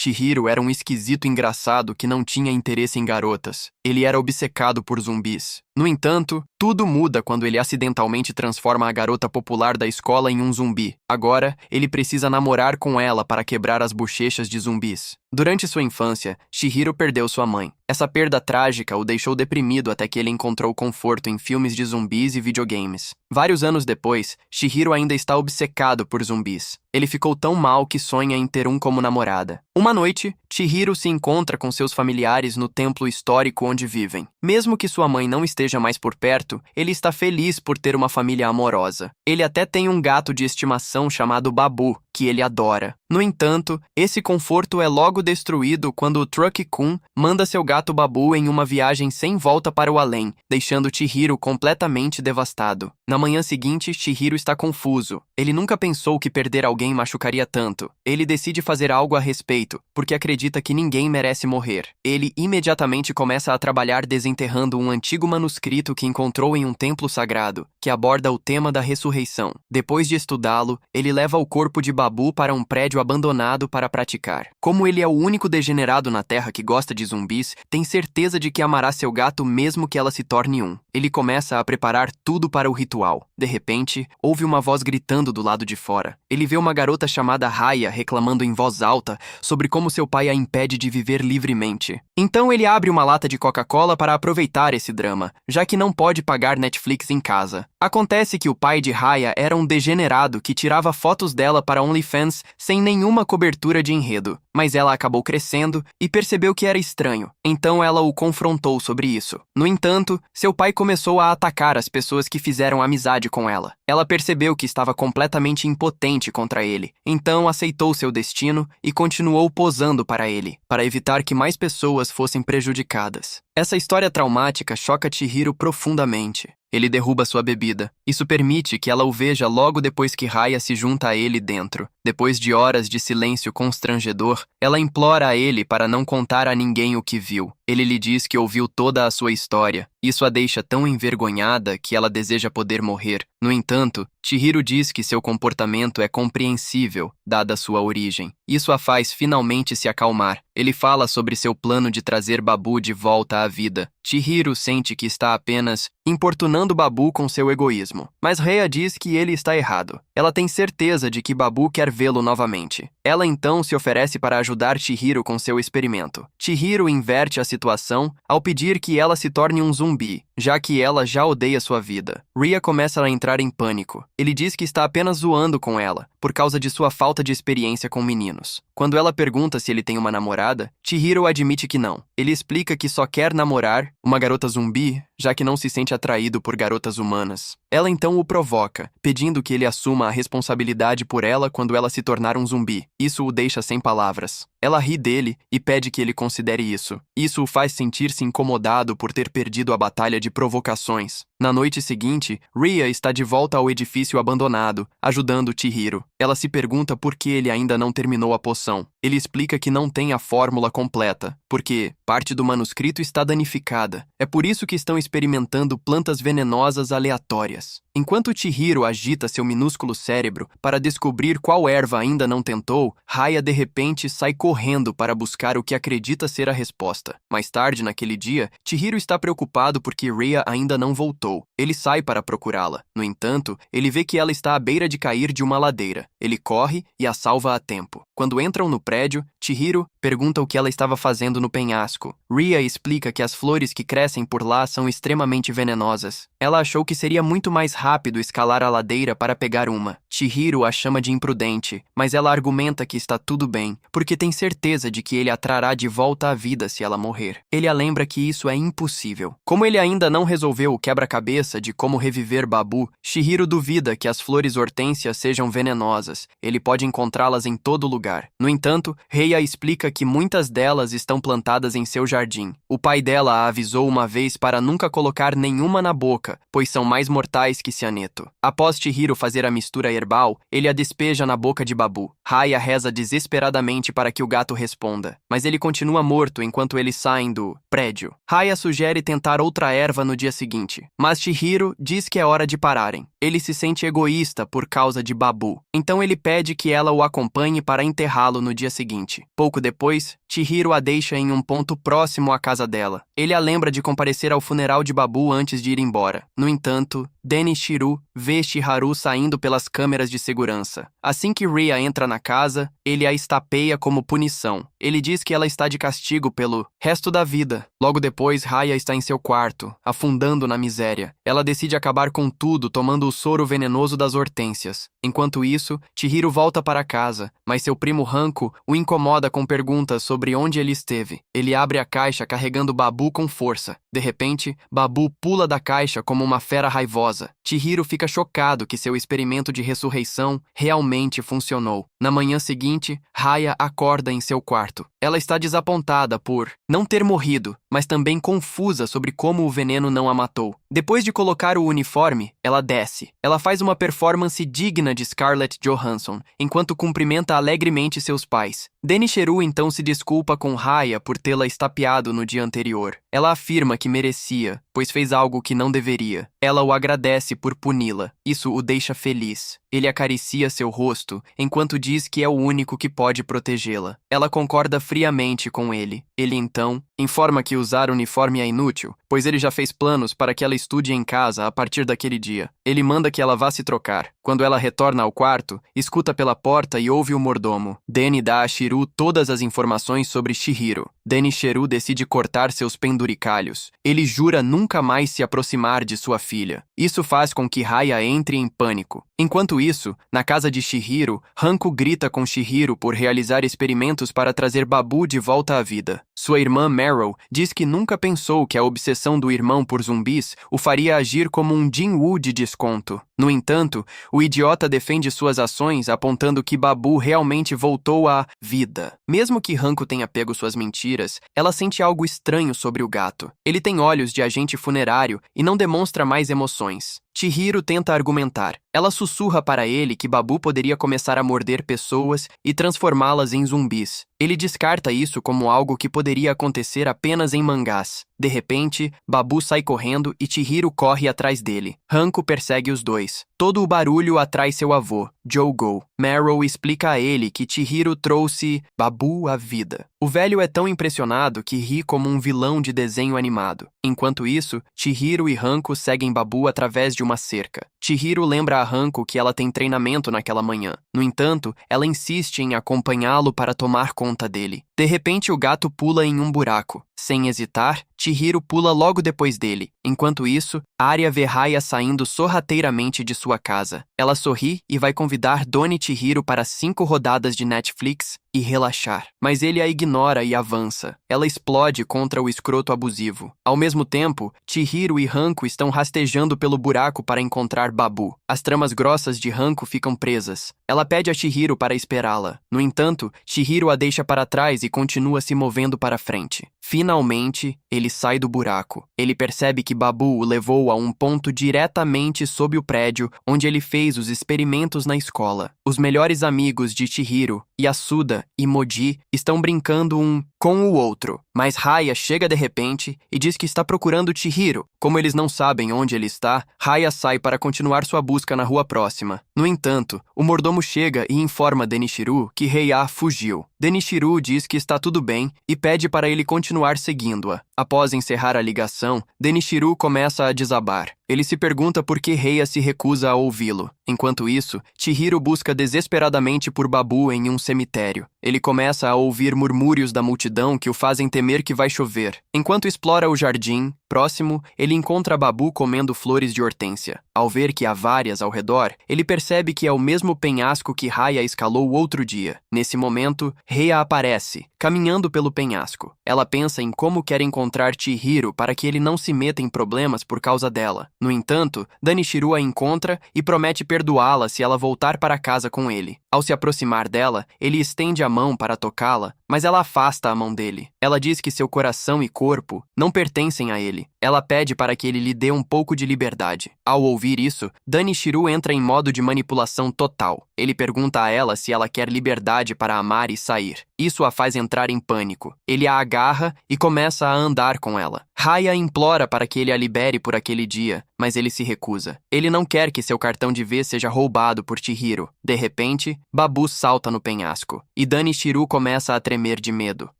Chihiro era um esquisito engraçado que não tinha interesse em garotas. Ele era obcecado por zumbis. No entanto, tudo muda quando ele acidentalmente transforma a garota popular da escola em um zumbi. Agora, ele precisa namorar com ela para quebrar as bochechas de zumbis. Durante sua infância, Chihiro perdeu sua mãe. Essa perda trágica o deixou deprimido até que ele encontrou conforto em filmes de zumbis e videogames. Vários anos depois, Chihiro ainda está obcecado por zumbis. Ele ficou tão mal que sonha em ter um como namorada. Uma noite, Chihiro se encontra com seus familiares no templo histórico onde vivem. Mesmo que sua mãe não esteja mais por perto, ele está feliz por ter uma família amorosa. Ele até tem um gato de estimação chamado Babu, que ele adora. No entanto, esse conforto é logo destruído quando o Truck-kun manda seu gato Babu em uma viagem sem volta para o além, deixando Chihiro completamente devastado. Na manhã seguinte, Chihiro está confuso. Ele nunca pensou que perder alguém machucaria tanto. Ele decide fazer algo a respeito, porque acredita que ninguém merece morrer. Ele imediatamente começa a trabalhar desenterrando um antigo manuscrito que encontrou em um templo sagrado, que aborda o tema da ressurreição. Depois de estudá-lo, ele leva o corpo de Babu para um prédio abandonado para praticar. Como ele é o único degenerado na Terra que gosta de zumbis, tem certeza de que amará seu gato mesmo que ela se torne um. Ele começa a preparar tudo para o ritual. De repente, ouve uma voz gritando do lado de fora. Ele vê uma garota chamada Raya reclamando em voz alta sobre como seu pai a impede de viver livremente. Então ele abre uma lata de Coca-Cola para aproveitar esse drama, já que não pode pagar Netflix em casa. Acontece que o pai de Raya era um degenerado que tirava fotos dela para OnlyFans sem nenhuma cobertura de enredo, mas ela acabou crescendo e percebeu que era estranho, então ela o confrontou sobre isso. No entanto, seu pai começou a atacar as pessoas que fizeram amizade com ela. Ela percebeu que estava completamente impotente contra ele, então aceitou seu destino e continuou posando para ele, para evitar que mais pessoas fossem prejudicadas. Essa história traumática choca Chihiro profundamente. Ele derruba sua bebida. Isso permite que ela o veja logo depois que Raya se junta a ele dentro. Depois de horas de silêncio constrangedor, ela implora a ele para não contar a ninguém o que viu. Ele lhe diz que ouviu toda a sua história. Isso a deixa tão envergonhada que ela deseja poder morrer. No entanto, Chihiro diz que seu comportamento é compreensível, dada sua origem. Isso a faz finalmente se acalmar. Ele fala sobre seu plano de trazer Babu de volta à vida. Chihiro sente que está apenas importunando Babu com seu egoísmo, mas Rhea diz que ele está errado. Ela tem certeza de que Babu quer vê-lo novamente. Ela então se oferece para ajudar Chihiro com seu experimento. Chihiro inverte a situação ao pedir que ela se torne um zumbi, já que ela já odeia sua vida. Rhea começa a entrar em pânico. Ele diz que está apenas zoando com ela, por causa de sua falta de experiência com meninos. Quando ela pergunta se ele tem uma namorada, Chihiro admite que não. Ele explica que só quer namorar uma garota zumbi, já que não se sente atraído por garotas humanas. Ela então o provoca, pedindo que ele assuma a responsabilidade por ela quando ela se tornar um zumbi. Isso o deixa sem palavras. Ela ri dele e pede que ele considere isso. Isso o faz sentir-se incomodado por ter perdido a batalha de provocações. Na noite seguinte, Rhea está de volta ao edifício abandonado, ajudando Chihiro. Ela se pergunta por que ele ainda não terminou a poção. Ele explica que não tem a fórmula completa, porque parte do manuscrito está danificada. É por isso que estão experimentando plantas venenosas aleatórias. Enquanto Chihiro agita seu minúsculo cérebro para descobrir qual erva ainda não tentou, Raya de repente sai correndo para buscar o que acredita ser a resposta. Mais tarde naquele dia, Chihiro está preocupado porque Rhea ainda não voltou. Ele sai para procurá-la. No entanto, ele vê que ela está à beira de cair de uma ladeira. Ele corre e a salva a tempo. Quando entram no prédio, Chihiro pergunta o que ela estava fazendo no penhasco. Rhea explica que as flores que crescem por lá são extremamente venenosas. Ela achou que seria muito mais rápido escalar a ladeira para pegar uma. Chihiro a chama de imprudente, mas ela argumenta que está tudo bem, porque tem certeza de que ele a trará de volta à vida se ela morrer. Ele a lembra que isso é impossível. Como ele ainda não resolveu o quebra-cabeça de como reviver Babu, Chihiro duvida que as flores hortênsias sejam venenosas. Ele pode encontrá-las em todo lugar. No entanto, Rhea explica que muitas delas estão plantadas em seu jardim. O pai dela a avisou uma vez para nunca colocar nenhuma na boca, pois são mais mortais que cianeto. Após Chihiro fazer a mistura herbal, ele a despeja na boca de Babu. Raya reza desesperadamente para que o gato responda, mas ele continua morto enquanto eles saem do prédio. Raya sugere tentar outra erva no dia seguinte, mas Mas Chihiro diz que é hora de pararem. Ele se sente egoísta por causa de Babu. Então ele pede que ela o acompanhe para enterrá-lo no dia seguinte. Pouco depois, Chihiro a deixa em um ponto próximo à casa dela. Ele a lembra de comparecer ao funeral de Babu antes de ir embora. No entanto, Denichiro vê Chiharu saindo pelas câmeras de segurança. Assim que Ria entra na casa, ele a estapeia como punição. Ele diz que ela está de castigo pelo resto da vida. Logo depois, Raya está em seu quarto, afundando na miséria. Ela decide acabar com tudo tomando o soro venenoso das hortênsias. Enquanto isso, Chihiro volta para casa, mas seu primo Hanko o incomoda com perguntas sobre onde ele esteve. Ele abre a caixa carregando Babu com força. De repente, Babu pula da caixa como uma fera raivosa. Chihiro fica chocado que seu experimento de ressurreição realmente funcionou. Na manhã seguinte, Raya acorda em seu quarto. Ela está desapontada por não ter morrido, mas também confusa sobre como o veneno não a matou. Depois de colocar o uniforme, ela desce. Ela faz uma performance digna de Scarlett Johansson, enquanto cumprimenta alegremente seus pais. Denichiro então se desculpa com Raya por tê-la estapeado no dia anterior. Ela afirma que merecia, pois fez algo que não deveria. Ela o agradece por puni-la. Isso o deixa feliz. Ele acaricia seu rosto, enquanto diz que é o único que pode protegê-la. Ela concorda friamente com ele. Ele então informa que usar o uniforme é inútil, pois ele já fez planos para que ela estude em casa a partir daquele dia. Ele manda que ela vá se trocar. Quando ela retorna ao quarto, escuta pela porta e ouve o mordomo. Deni dá a Shiru todas as informações sobre Chihiro. Denichiro decide cortar seus penduricalhos. Ele jura nunca mais se aproximar de sua filha. Isso faz com que Raya entre em pânico. Enquanto isso, na casa de Chihiro, Hanko grita com Chihiro por realizar experimentos para trazer Babu de volta à vida. Sua irmã Meryl diz que nunca pensou que a obsessão do irmão por zumbis o faria agir como um Jin-Woo de desconto. No entanto, o idiota defende suas ações apontando que Babu realmente voltou à vida. Mesmo que Hanko tenha pego suas mentiras, ela sente algo estranho sobre o gato. Ele tem olhos de agente funerário e não demonstra mais emoções. Chihiro tenta argumentar. Ela sussurra para ele que Babu poderia começar a morder pessoas e transformá-las em zumbis. Ele descarta isso como algo que poderia acontecer apenas em mangás. De repente, Babu sai correndo e Chihiro corre atrás dele. Hanko persegue os dois. Todo o barulho atrai seu avô, Jogo. Meryl explica a ele que Chihiro trouxe Babu à vida. O velho é tão impressionado que ri como um vilão de desenho animado. Enquanto isso, Chihiro e Hanko seguem Babu através de uma cerca. Chihiro lembra a Hanko que ela tem treinamento naquela manhã. No entanto, ela insiste em acompanhá-lo para tomar conta dele. De repente, o gato pula em um buraco. Sem hesitar, Chihiro pula logo depois dele. Enquanto isso, Arya vê Raya saindo sorrateiramente de sua casa. Ela sorri e vai convidar Doni Chihiro para 5 rodadas de Netflix e relaxar. Mas ele a ignora e avança. Ela explode contra o escroto abusivo. Ao mesmo tempo, Chihiro e Hanko estão rastejando pelo buraco para encontrar Babu. As tramas grossas de Hanko ficam presas. Ela pede a Chihiro para esperá-la. No entanto, Chihiro a deixa para trás e continua se movendo para frente. Finalmente, ele sai do buraco. Ele percebe que Babu o levou a um ponto diretamente sob o prédio onde ele fez os experimentos na escola. Os melhores amigos de Chihiro, Yasuda e Moji, estão brincando um com o outro. Mas Raya chega de repente e diz que está procurando Chihiro. Como eles não sabem onde ele está, Raya sai para continuar sua busca na rua próxima. No entanto, o mordomo chega e informa Denichiro que Rei-A fugiu. Denichiro diz que está tudo bem e pede para ele continuar seguindo-a. Após encerrar a ligação, Denichiro começa a desabar. Ele se pergunta por que Rei-A se recusa a ouvi-lo. Enquanto isso, Chihiro busca desesperadamente por Babu em um cemitério. Ele começa a ouvir murmúrios da multidão que o fazem temer que vai chover. Enquanto explora o jardim próximo, ele encontra Babu comendo flores de hortênsia. Ao ver que há várias ao redor, ele percebe que é o mesmo penhasco que Raya escalou outro dia. Nesse momento, Rei-A aparece, caminhando pelo penhasco. Ela pensa em como quer encontrar Chihiro para que ele não se meta em problemas por causa dela. No entanto, Denichiro a encontra e promete perdoá-la se ela voltar para casa com ele. Ao se aproximar dela, ele estende a mão para tocá-la, mas ela afasta a mão dele. Ela diz que seu coração e corpo não pertencem a ele. Ela pede para que ele lhe dê um pouco de liberdade. Ao ouvir isso, Denichiro entra em modo de manipulação total. Ele pergunta a ela se ela quer liberdade para amar e sair. Isso a faz entrar em pânico. Ele a agarra e começa a andar com ela. Raya implora para que ele a libere por aquele dia, mas ele se recusa. Ele não quer que seu cartão de vez seja roubado por Chihiro. De repente, Babu salta no penhasco, e Danichiro começa a tremer de medo.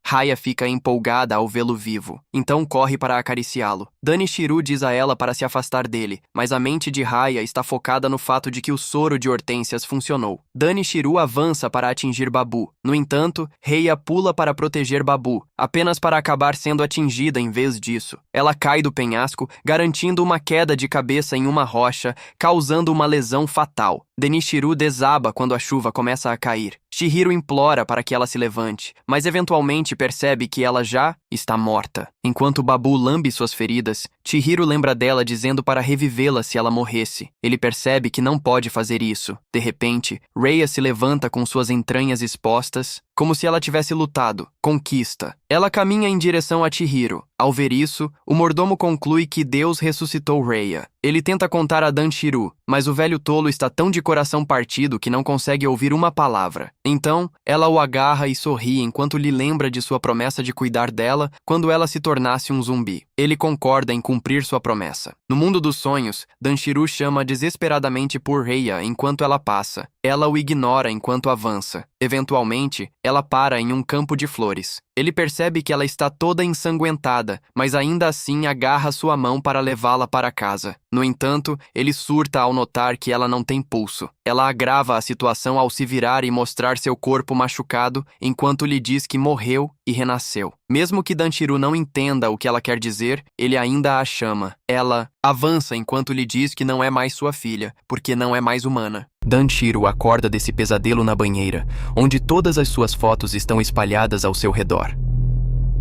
Raya fica empolgada ao vê-lo vivo, então corre para acariciá-lo. Danichiro diz a ela para se afastar dele, mas a mente de Raya está focada no fato de que o soro de hortênsias funcionou. Danichiro avança para atingir Babu. No entanto, Raya pula para proteger Babu, apenas para acabar sendo atingida em vez disso. Ela cai do penhasco, garantindo uma queda de cabeça em uma rocha, causando uma lesão fatal. Danichiro desaba quando a chuva começa a cair. Chihiro implora para que ela se levante, mas eventualmente percebe que ela já está morta. Enquanto Babu lambe suas feridas, Chihiro lembra dela dizendo para revivê-la se ela morresse. Ele percebe que não pode fazer isso. De repente, Raya se levanta com suas entranhas expostas, como se ela tivesse lutado. Conquista. Ela caminha em direção a Chihiro. Ao ver isso, o mordomo conclui que Deus ressuscitou Raya. Ele tenta contar a Danchiru, mas o velho tolo está tão de coração partido que não consegue ouvir uma palavra. Então, ela o agarra e sorri enquanto lhe lembra de sua promessa de cuidar dela quando ela se tornasse um zumbi. Ele concorda em cumprir sua promessa. No mundo dos sonhos, Danchiru chama desesperadamente por Raya enquanto ela passa. Ela o ignora enquanto avança. Eventualmente, ela para em um campo de flores. Ele percebe que ela está toda ensanguentada, mas ainda assim agarra sua mão para levá-la para casa. No entanto, ele surta ao notar que ela não tem pulso. Ela agrava a situação ao se virar e mostrar seu corpo machucado, enquanto lhe diz que morreu e renasceu. Mesmo que Danchiru não entenda o que ela quer dizer, ele ainda a chama. Ela avança enquanto lhe diz que não é mais sua filha, porque não é mais humana. Danchiru acorda desse pesadelo na banheira, onde todas as suas fotos estão espalhadas ao seu redor.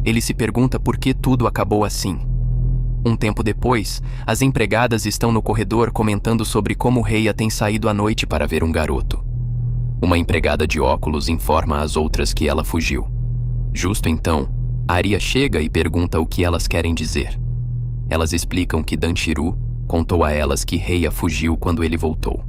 Ele se pergunta por que tudo acabou assim. Um tempo depois, as empregadas estão no corredor comentando sobre como Raya tem saído à noite para ver um garoto. Uma empregada de óculos informa às outras que ela fugiu. Justo então, Arya chega e pergunta o que elas querem dizer. Elas explicam que Danchiru contou a elas que Raya fugiu quando ele voltou.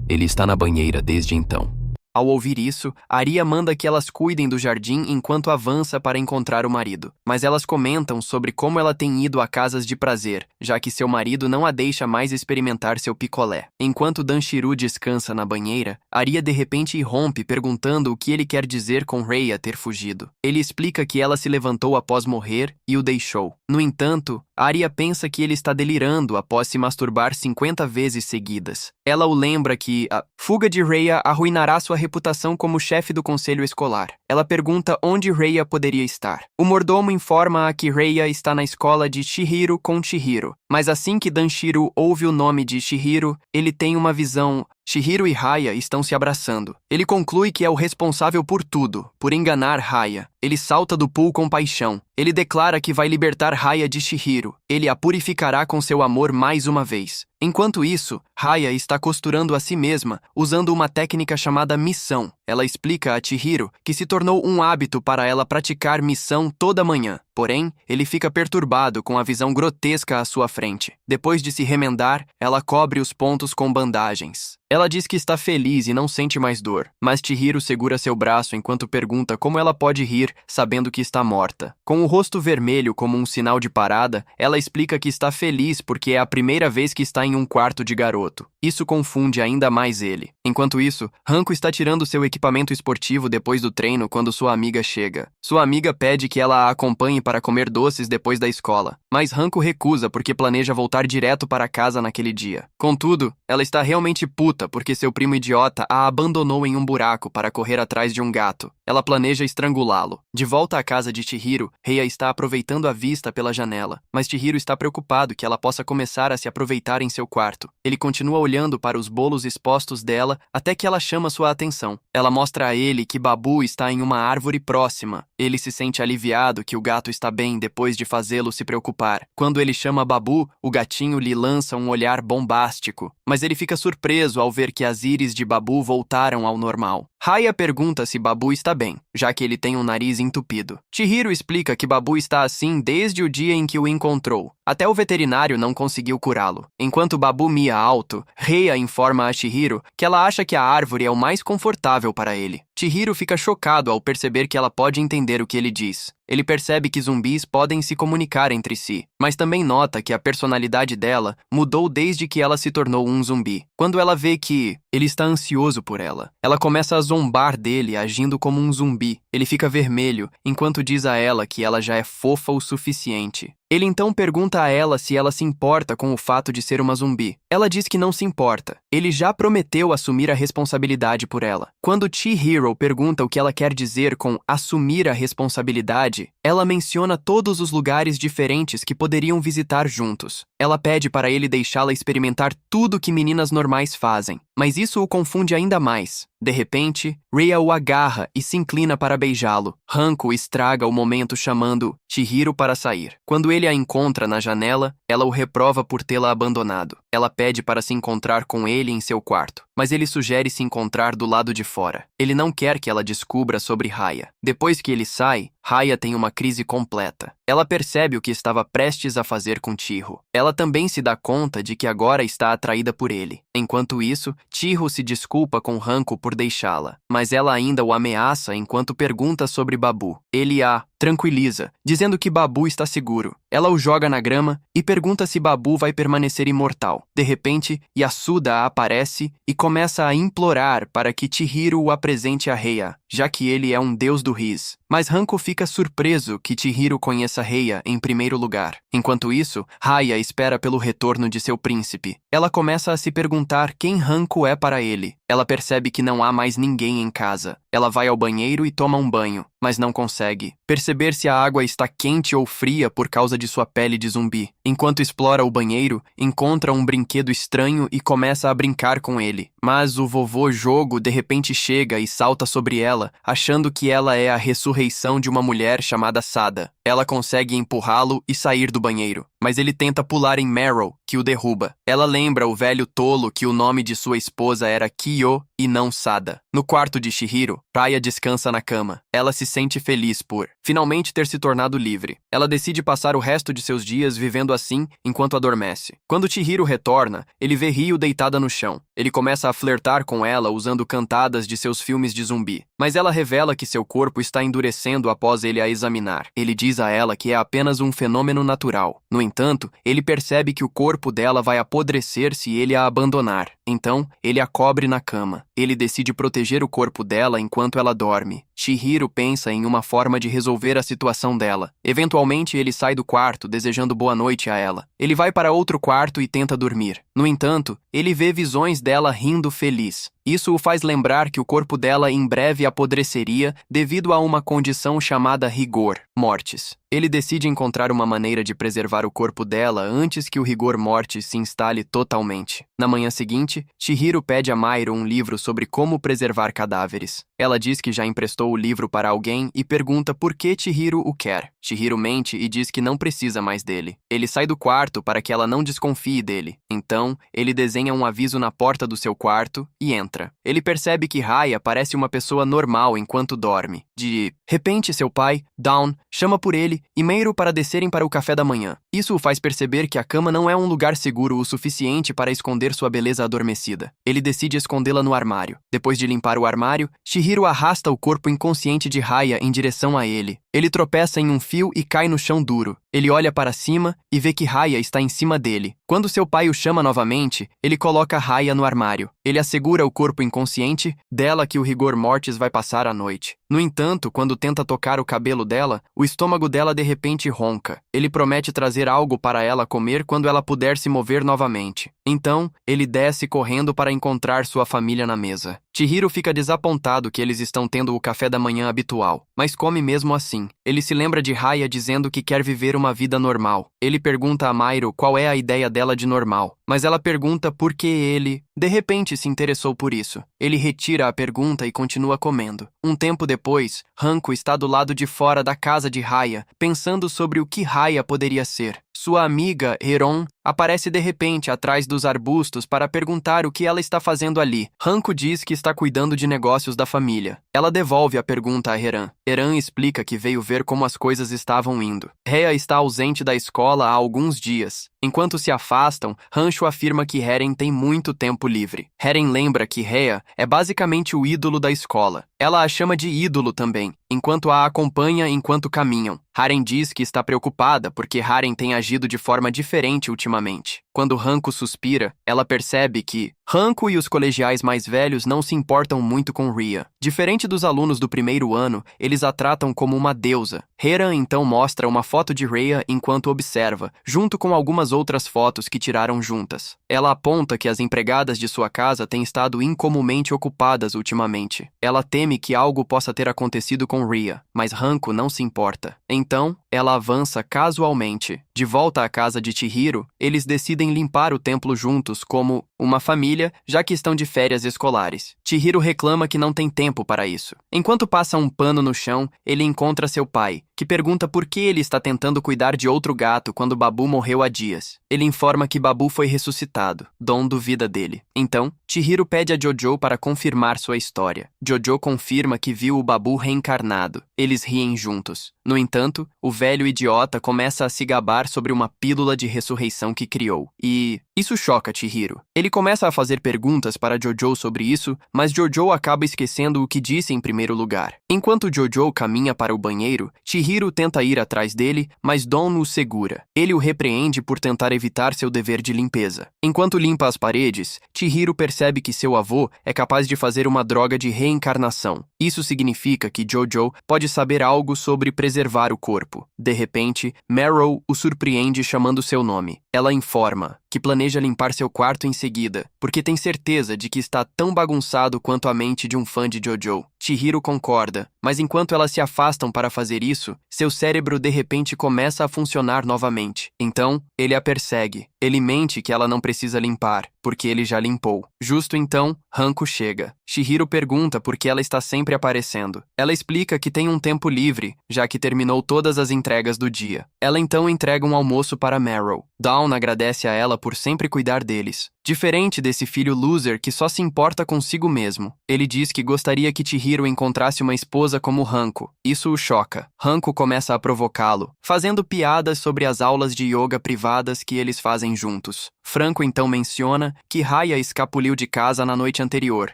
Ele está na banheira desde então. Ao ouvir isso, Arya manda que elas cuidem do jardim enquanto avança para encontrar o marido. Mas elas comentam sobre como ela tem ido a casas de prazer, já que seu marido não a deixa mais experimentar seu picolé. Enquanto Danchiru descansa na banheira, Arya de repente irrompe perguntando o que ele quer dizer com Raya ter fugido. Ele explica que ela se levantou após morrer e o deixou. No entanto, Arya pensa que ele está delirando após se masturbar 50 vezes seguidas. Ela o lembra que a fuga de Raya arruinará sua reputação como chefe do conselho escolar. Ela pergunta onde Raya poderia estar. O mordomo informa-a que Raya está na escola de Chihiro com Chihiro, mas assim que Danchiru ouve o nome de Chihiro, ele tem uma visão. Chihiro e Raya estão se abraçando. Ele conclui que é o responsável por tudo, por enganar Raya. Ele salta do pool com paixão. Ele declara que vai libertar Raya de Chihiro. Ele a purificará com seu amor mais uma vez. Enquanto isso, Raya está costurando a si mesma, usando uma técnica chamada missão. Ela explica a Chihiro que se tornou um hábito para ela praticar missão toda manhã. Porém, ele fica perturbado com a visão grotesca à sua frente. Depois de se remendar, ela cobre os pontos com bandagens. Ela diz que está feliz e não sente mais dor, mas Chihiro segura seu braço enquanto pergunta como ela pode rir sabendo que está morta. Com o rosto vermelho como um sinal de parada, ela explica que está feliz porque é a primeira vez que está em um quarto de garoto. Isso confunde ainda mais ele. Enquanto isso, Hanko está tirando seu equipamento esportivo depois do treino quando sua amiga chega. Sua amiga pede que ela a acompanhe para comer doces depois da escola, mas Hanko recusa porque planeja voltar direto para casa naquele dia. Contudo, ela está realmente puta porque seu primo idiota a abandonou em um buraco para correr atrás de um gato. Ela planeja estrangulá-lo. De volta à casa de Chihiro, Raya está aproveitando a vista pela janela, mas Chihiro está preocupado que ela possa começar a se aproveitar em seu quarto. Ele continua olhando para os bolos expostos dela até que ela chama sua atenção. Ela mostra a ele que Babu está em uma árvore próxima. Ele se sente aliviado que o gato está bem depois de fazê-lo se preocupar. Quando ele chama Babu, o gatinho lhe lança um olhar bombástico, mas ele fica surpreso ao ver que as íris de Babu voltaram ao normal. Raya pergunta se Babu está bem, já que ele tem um nariz entupido. Chihiro explica que Babu está assim desde o dia em que o encontrou. Até o veterinário não conseguiu curá-lo. Enquanto Babu mia alto, Raya informa a Chihiro que ela acha que a árvore é o mais confortável para ele. Chihiro fica chocado ao perceber que ela pode entender o que ele diz. Ele percebe que zumbis podem se comunicar entre si, mas também nota que a personalidade dela mudou desde que ela se tornou um zumbi. Quando ela vê que ele está ansioso por ela, ela começa a zombar dele agindo como um zumbi. Ele fica vermelho enquanto diz a ela que ela já é fofa o suficiente. Ele então pergunta a ela se ela se importa com o fato de ser uma zumbi. Ela diz que não se importa. Ele já prometeu assumir a responsabilidade por ela. Quando Chihiro pergunta o que ela quer dizer com assumir a responsabilidade, ela menciona todos os lugares diferentes que poderiam visitar juntos. Ela pede para ele deixá-la experimentar tudo que meninas normais fazem, mas isso o confunde ainda mais. De repente, Rhea o agarra e se inclina para beijá-lo. Hanko estraga o momento chamando Chihiro para sair. Quando ele a encontra na janela, ela o reprova por tê-la abandonado. Ela pede para se encontrar com ele em seu quarto, mas ele sugere se encontrar do lado de fora. Ele não quer que ela descubra sobre Raya. Depois que ele sai, Raya tem uma crise completa. Ela percebe o que estava prestes a fazer com Chiho. Ela também se dá conta de que agora está atraída por ele. Enquanto isso, Chiho se desculpa com Hanko por deixá-la, mas ela ainda o ameaça enquanto pergunta sobre Babu. Ele a tranquiliza, dizendo que Babu está seguro. Ela o joga na grama e pergunta se Babu vai permanecer imortal. De repente, Yasuda aparece e começa a implorar para que Chihiro o apresente a Rhea, já que ele é um deus do Riz. Mas Hanko fica surpreso que Chihiro conheça Rhea em primeiro lugar. Enquanto isso, Raya espera pelo retorno de seu príncipe. Ela começa a se perguntar quem Hanko é para ele. Ela percebe que não há mais ninguém em casa. Ela vai ao banheiro e toma um banho, mas não consegue perceber se a água está quente ou fria por causa de sua pele de zumbi. Enquanto explora o banheiro, encontra um brinquedo estranho e começa a brincar com ele. Mas o vovô Jogo de repente chega e salta sobre ela, achando que ela é a ressurreição de uma mulher chamada Sada. Ela consegue empurrá-lo e sair do banheiro, mas ele tenta pular em Meryl, que o derruba. Ela lembra o velho tolo que o nome de sua esposa era Kyo e não Sada. No quarto de Chihiro, Raya descansa na cama. Ela se sente feliz por finalmente ter se tornado livre. Ela decide passar o resto de seus dias vivendo assim enquanto adormece. Quando Chihiro retorna, ele vê Ryo deitada no chão. Ele começa a flertar com ela usando cantadas de seus filmes de zumbi, mas ela revela que seu corpo está endurecendo após ele a examinar. Ele diz a ela que é apenas um fenômeno natural. No entanto, ele percebe que o corpo dela vai apodrecer se ele a abandonar. Então, ele a cobre na cama. Ele decide proteger o corpo dela enquanto ela dorme. Chihiro pensa em uma forma de resolver a situação dela. Eventualmente, ele sai do quarto, desejando boa noite a ela. Ele vai para outro quarto e tenta dormir. No entanto, ele vê visões dela rindo feliz. Isso o faz lembrar que o corpo dela em breve apodreceria devido a uma condição chamada rigor mortis. Ele decide encontrar uma maneira de preservar o corpo dela antes que o rigor mortis se instale totalmente. Na manhã seguinte, Chihiro pede a Mairo um livro sobre como preservar cadáveres. Ela diz que já emprestou o livro para alguém e pergunta por que Chihiro o quer. Chihiro mente e diz que não precisa mais dele. Ele sai do quarto para que ela não desconfie dele. Então, ele desenha um aviso na porta do seu quarto e entra. Ele percebe que Raya parece uma pessoa normal enquanto dorme. De repente, seu pai, Dawn, chama por ele e Meiro para descerem para o café da manhã. Isso o faz perceber que a cama não é um lugar seguro o suficiente para esconder sua beleza adormecida. Ele decide escondê-la no armário. Depois de limpar o armário, Chihiro arrasta o corpo inconsciente de Raya em direção a ele. Ele tropeça em um fio e cai no chão duro. Ele olha para cima e vê que Raya está em cima dele. Quando seu pai o chama novamente, ele coloca Raya no armário. Ele assegura o corpo inconsciente dela que o rigor mortis vai passar a noite. No entanto, quando tenta tocar o cabelo dela, o estômago dela de repente ronca. Ele promete trazer algo para ela comer quando ela puder se mover novamente. Então, ele desce correndo para encontrar sua família na mesa. Chihiro fica desapontado que eles estão tendo o café da manhã habitual, mas come mesmo assim. Ele se lembra de Raya dizendo que quer viver uma vida normal. Ele pergunta a Mairo qual é a ideia dela de normal, mas ela pergunta por que ele, de repente, se interessou por isso. Ele retira a pergunta e continua comendo. Um tempo depois, Hanko está do lado de fora da casa de Raya, pensando sobre o que Raya poderia ser. Sua amiga, Heron, aparece de repente atrás dos arbustos para perguntar o que ela está fazendo ali. Hanko diz que está cuidando de negócios da família. Ela devolve a pergunta a Heran. Heran explica que veio ver como as coisas estavam indo. Rhea está ausente da escola há alguns dias. Enquanto se afastam, Hancho afirma que Heren tem muito tempo livre. Heren lembra que Rhea é basicamente o ídolo da escola. Ela a chama de ídolo também, enquanto a acompanha enquanto caminham. Haren diz que está preocupada porque Haren tem agido de forma diferente ultimamente. Quando Hanko suspira, ela percebe que Hanko e os colegiais mais velhos não se importam muito com Rhea. Diferente dos alunos do primeiro ano, eles a tratam como uma deusa. Heran então mostra uma foto de Rhea enquanto observa, junto com algumas outras fotos que tiraram juntas. Ela aponta que as empregadas de sua casa têm estado incomumente ocupadas ultimamente. Ela teme que algo possa ter acontecido com Rhea, mas Hanko não se importa. Então, ela avança casualmente. De volta à casa de Chihiro, eles decidem limpar o templo juntos como uma família, já que estão de férias escolares. Chihiro reclama que não tem tempo para isso. Enquanto passa um pano no chão, ele encontra seu pai, que pergunta por que ele está tentando cuidar de outro gato quando Babu morreu há dias. Ele informa que Babu foi ressuscitado. Dom duvida dele. Então, Chihiro pede a Jojo para confirmar sua história. Jojo confirma que viu o Babu reencarnado. Eles riem juntos. No entanto, o velho idiota começa a se gabar sobre uma pílula de ressurreição que criou. E isso choca Chihiro. Ele começa a fazer perguntas para Jojo sobre isso, mas Jojo acaba esquecendo o que disse em primeiro lugar. Enquanto Jojo caminha para o banheiro, Chihiro tenta ir atrás dele, mas Don o segura. Ele o repreende por tentar evitar seu dever de limpeza. Enquanto limpa as paredes, Chihiro percebe que seu avô é capaz de fazer uma droga de reencarnação. Isso significa que Jojo pode saber algo sobre preservar o corpo. De repente, Meryl o surpreende chamando seu nome. Ela informa que planeja limpar seu quarto em seguida, porque tem certeza de que está tão bagunçado quanto a mente de um fã de Jojo. Chihiro concorda, mas enquanto elas se afastam para fazer isso, seu cérebro de repente começa a funcionar novamente. Então, ele a persegue. Ele mente que ela não precisa limpar, porque ele já limpou. Justo então, Hanko chega. Chihiro pergunta por que ela está sempre aparecendo. Ela explica que tem um tempo livre, já que terminou todas as entregas do dia. Ela então entrega um almoço para Meryl. Dawn agradece a ela por sempre cuidar deles. Diferente desse filho loser que só se importa consigo mesmo. Ele diz que gostaria que Chihiro encontrasse uma esposa como Hanko. Isso o choca. Hanko começa a provocá-lo, fazendo piadas sobre as aulas de yoga privadas que eles fazem juntos. Franco então menciona que Raya escapuliu de casa na noite anterior.